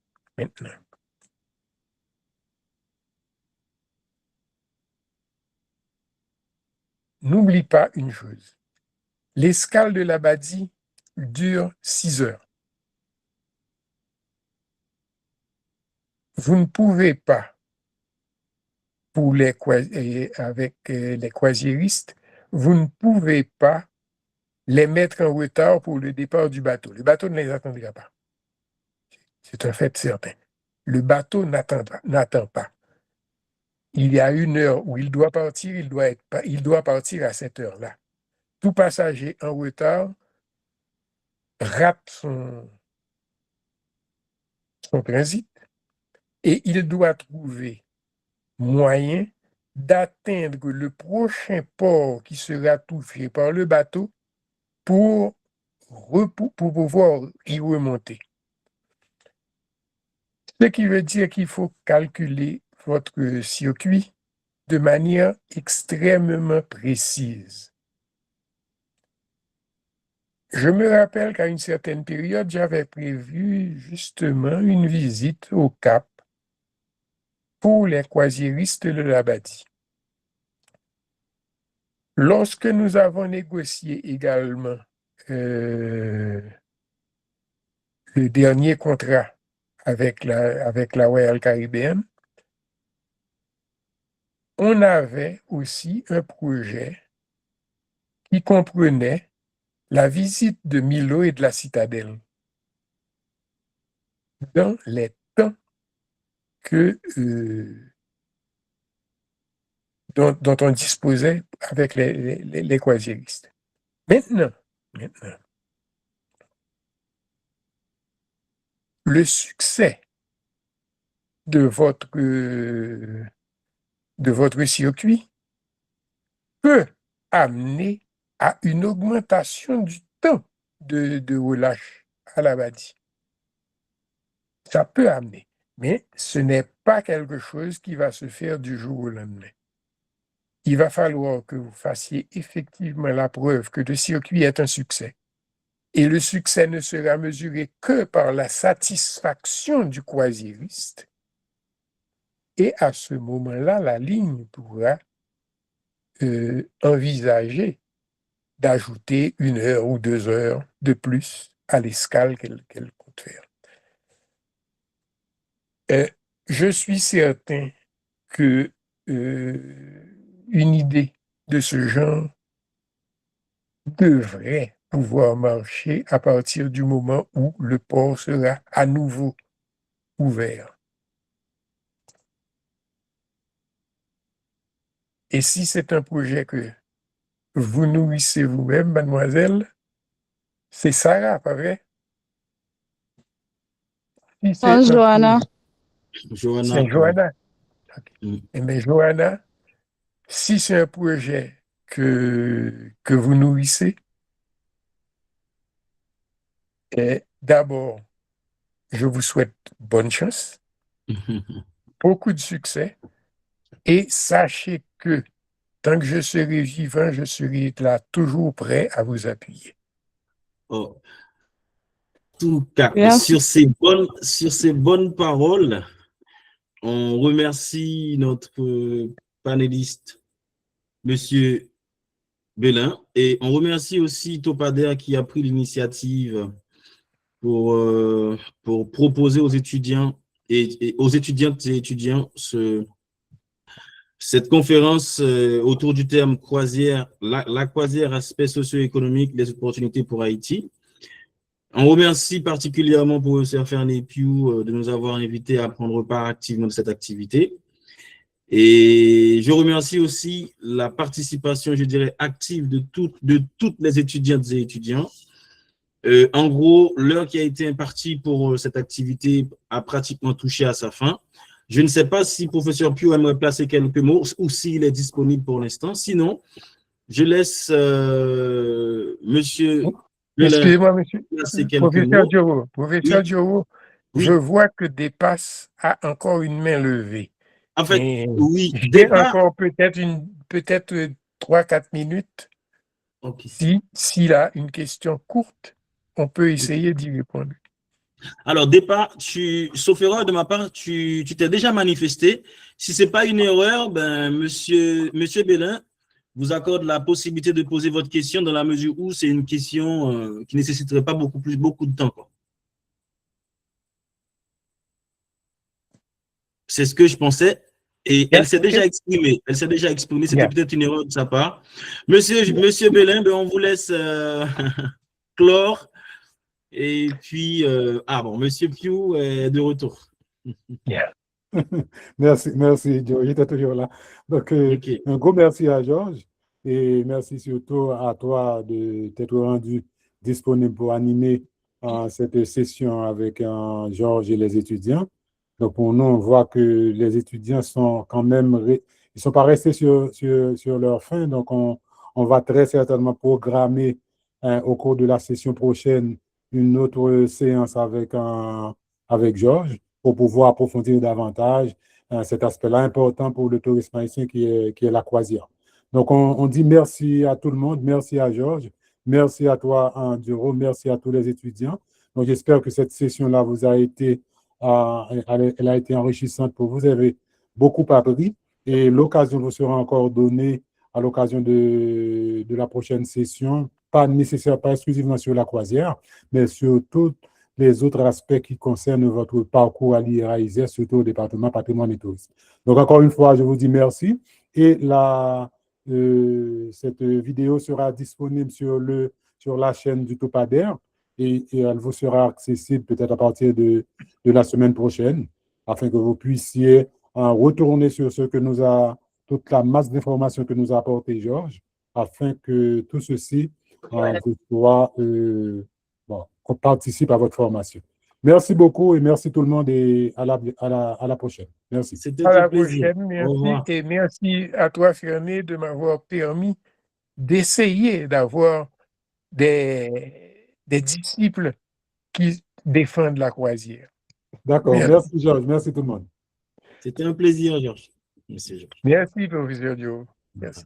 n'oublie pas une chose. L'escale de l'Abadi dure 6 heures. Vous ne pouvez pas, avec les croisiéristes, vous ne pouvez pas les mettre en retard pour le départ du bateau. Le bateau ne les attendra pas. C'est un fait certain. Le bateau n'attend pas. Il y a une heure où il doit partir, il doit partir à cette heure-là. Tout passager en retard rate son transit et il doit trouver moyen d'atteindre le prochain port qui sera touché par le bateau pour pouvoir y remonter. Ce qui veut dire qu'il faut calculer votre circuit de manière extrêmement précise. Je me rappelle qu'à une certaine période, j'avais prévu justement une visite au Cap pour les croisiéristes de l'Abadi. Lorsque nous avons négocié également le dernier contrat avec la Royal Caribbean, on avait aussi un projet qui comprenait la visite de Milo et de la Citadelle dans les temps dont on disposait avec les croisiéristes. Maintenant, le succès de votre circuit peut amener à une augmentation du temps de relâche à l'Abadi. Ça peut amener, mais ce n'est pas quelque chose qui va se faire du jour au lendemain. Il va falloir que vous fassiez effectivement la preuve que le circuit est un succès. Et le succès ne sera mesuré que par la satisfaction du croisiériste. Et à ce moment-là, la ligne pourra envisager d'ajouter 1 heure ou 2 heures de plus à l'escale qu'elle compte faire. Je suis certain que une idée de ce genre devrait pouvoir marcher à partir du moment où le port sera à nouveau ouvert. Et si c'est un projet que vous nourrissez vous-même, mademoiselle, c'est Sarah, pas vrai? Si c'est Johanna. C'est Johanna. Okay. Eh bien, Johanna, si c'est un projet que vous nourrissez, d'abord, je vous souhaite bonne chance, beaucoup de succès, et sachez que tant que je serai vivant, je serai là toujours prêt à vous appuyer. Oh. Tout cas, sur ces bonnes paroles, on remercie notre panéliste, Monsieur Belin, et on remercie aussi Topader qui a pris l'initiative pour proposer aux étudiants et aux étudiantes et étudiants cette conférence autour du terme croisière, la croisière, aspect socio-économique, les opportunités pour Haïti. On remercie particulièrement pour professeur Fernet Piou de nous avoir invités à prendre part activement de cette activité. Et je remercie aussi la participation, je dirais, active de toutes les étudiantes et étudiants. En gros, l'heure qui a été impartie pour cette activité a pratiquement touché à sa fin. Je ne sais pas si professeur Piou aimerait placer quelques mots ou s'il est disponible pour l'instant. Sinon, je laisse monsieur... Excusez-moi, monsieur. placer quelques Professeur mots. Dioro, professeur Oui. Dioro, Oui. je vois que Dépasse a encore une main levée. En fait, Et oui, j'ai Dépasse... encore peut-être 3-4 minutes. Ok. S'il a une question courte, on peut essayer d'y répondre. Alors, Départ, sauf erreur de ma part, tu t'es déjà manifesté. Si ce n'est pas une erreur, ben, monsieur Bélin vous accorde la possibilité de poser votre question dans la mesure où c'est une question qui ne nécessiterait pas beaucoup de temps, quoi. C'est ce que je pensais. Et elle s'est déjà exprimée. C'était peut-être une erreur de sa part. Monsieur Bélin, ben, on vous laisse clore. Et puis, monsieur Piou est de retour. Merci, Georges, j'étais toujours là. Donc, Okay. un gros merci à Georges et merci surtout à toi de t'être rendu disponible pour animer cette session avec Georges et les étudiants. Donc, pour nous, on voit que les étudiants sont quand même, ils sont pas restés sur leur faim. Donc, on va très certainement programmer au cours de la session prochaine une autre séance avec Georges pour pouvoir approfondir davantage cet aspect-là important pour le tourisme haïtien qui est la croisière. Donc, on dit merci à tout le monde, merci à Georges, merci à toi, Duro, merci à tous les étudiants. Donc, j'espère que cette session-là vous a été, elle a été enrichissante pour vous. Vous avez beaucoup appris et l'occasion vous sera encore donnée à l'occasion de la prochaine session, pas exclusivement sur la croisière, mais sur toutes les autres aspects qui concernent votre parcours à l'IRAISER, surtout au département patrimoine et tourisme. Donc, encore une fois, je vous dis merci. Et cette vidéo sera disponible sur la chaîne du Topader et elle vous sera accessible peut-être à partir de la semaine prochaine afin que vous puissiez retourner sur toute la masse d'informations que nous a apporté Georges afin que tout ceci qu'on participe à votre formation. Merci beaucoup et merci tout le monde et à la prochaine. Merci. C'était À la un plaisir. prochaine, merci. Et merci à toi, Fernet, de m'avoir permis d'essayer d'avoir des disciples qui défendent la croisière. D'accord. Merci, Georges. Merci tout le monde. C'était un plaisir, Georges. Merci, Georges. Merci, professeur Dio. Merci.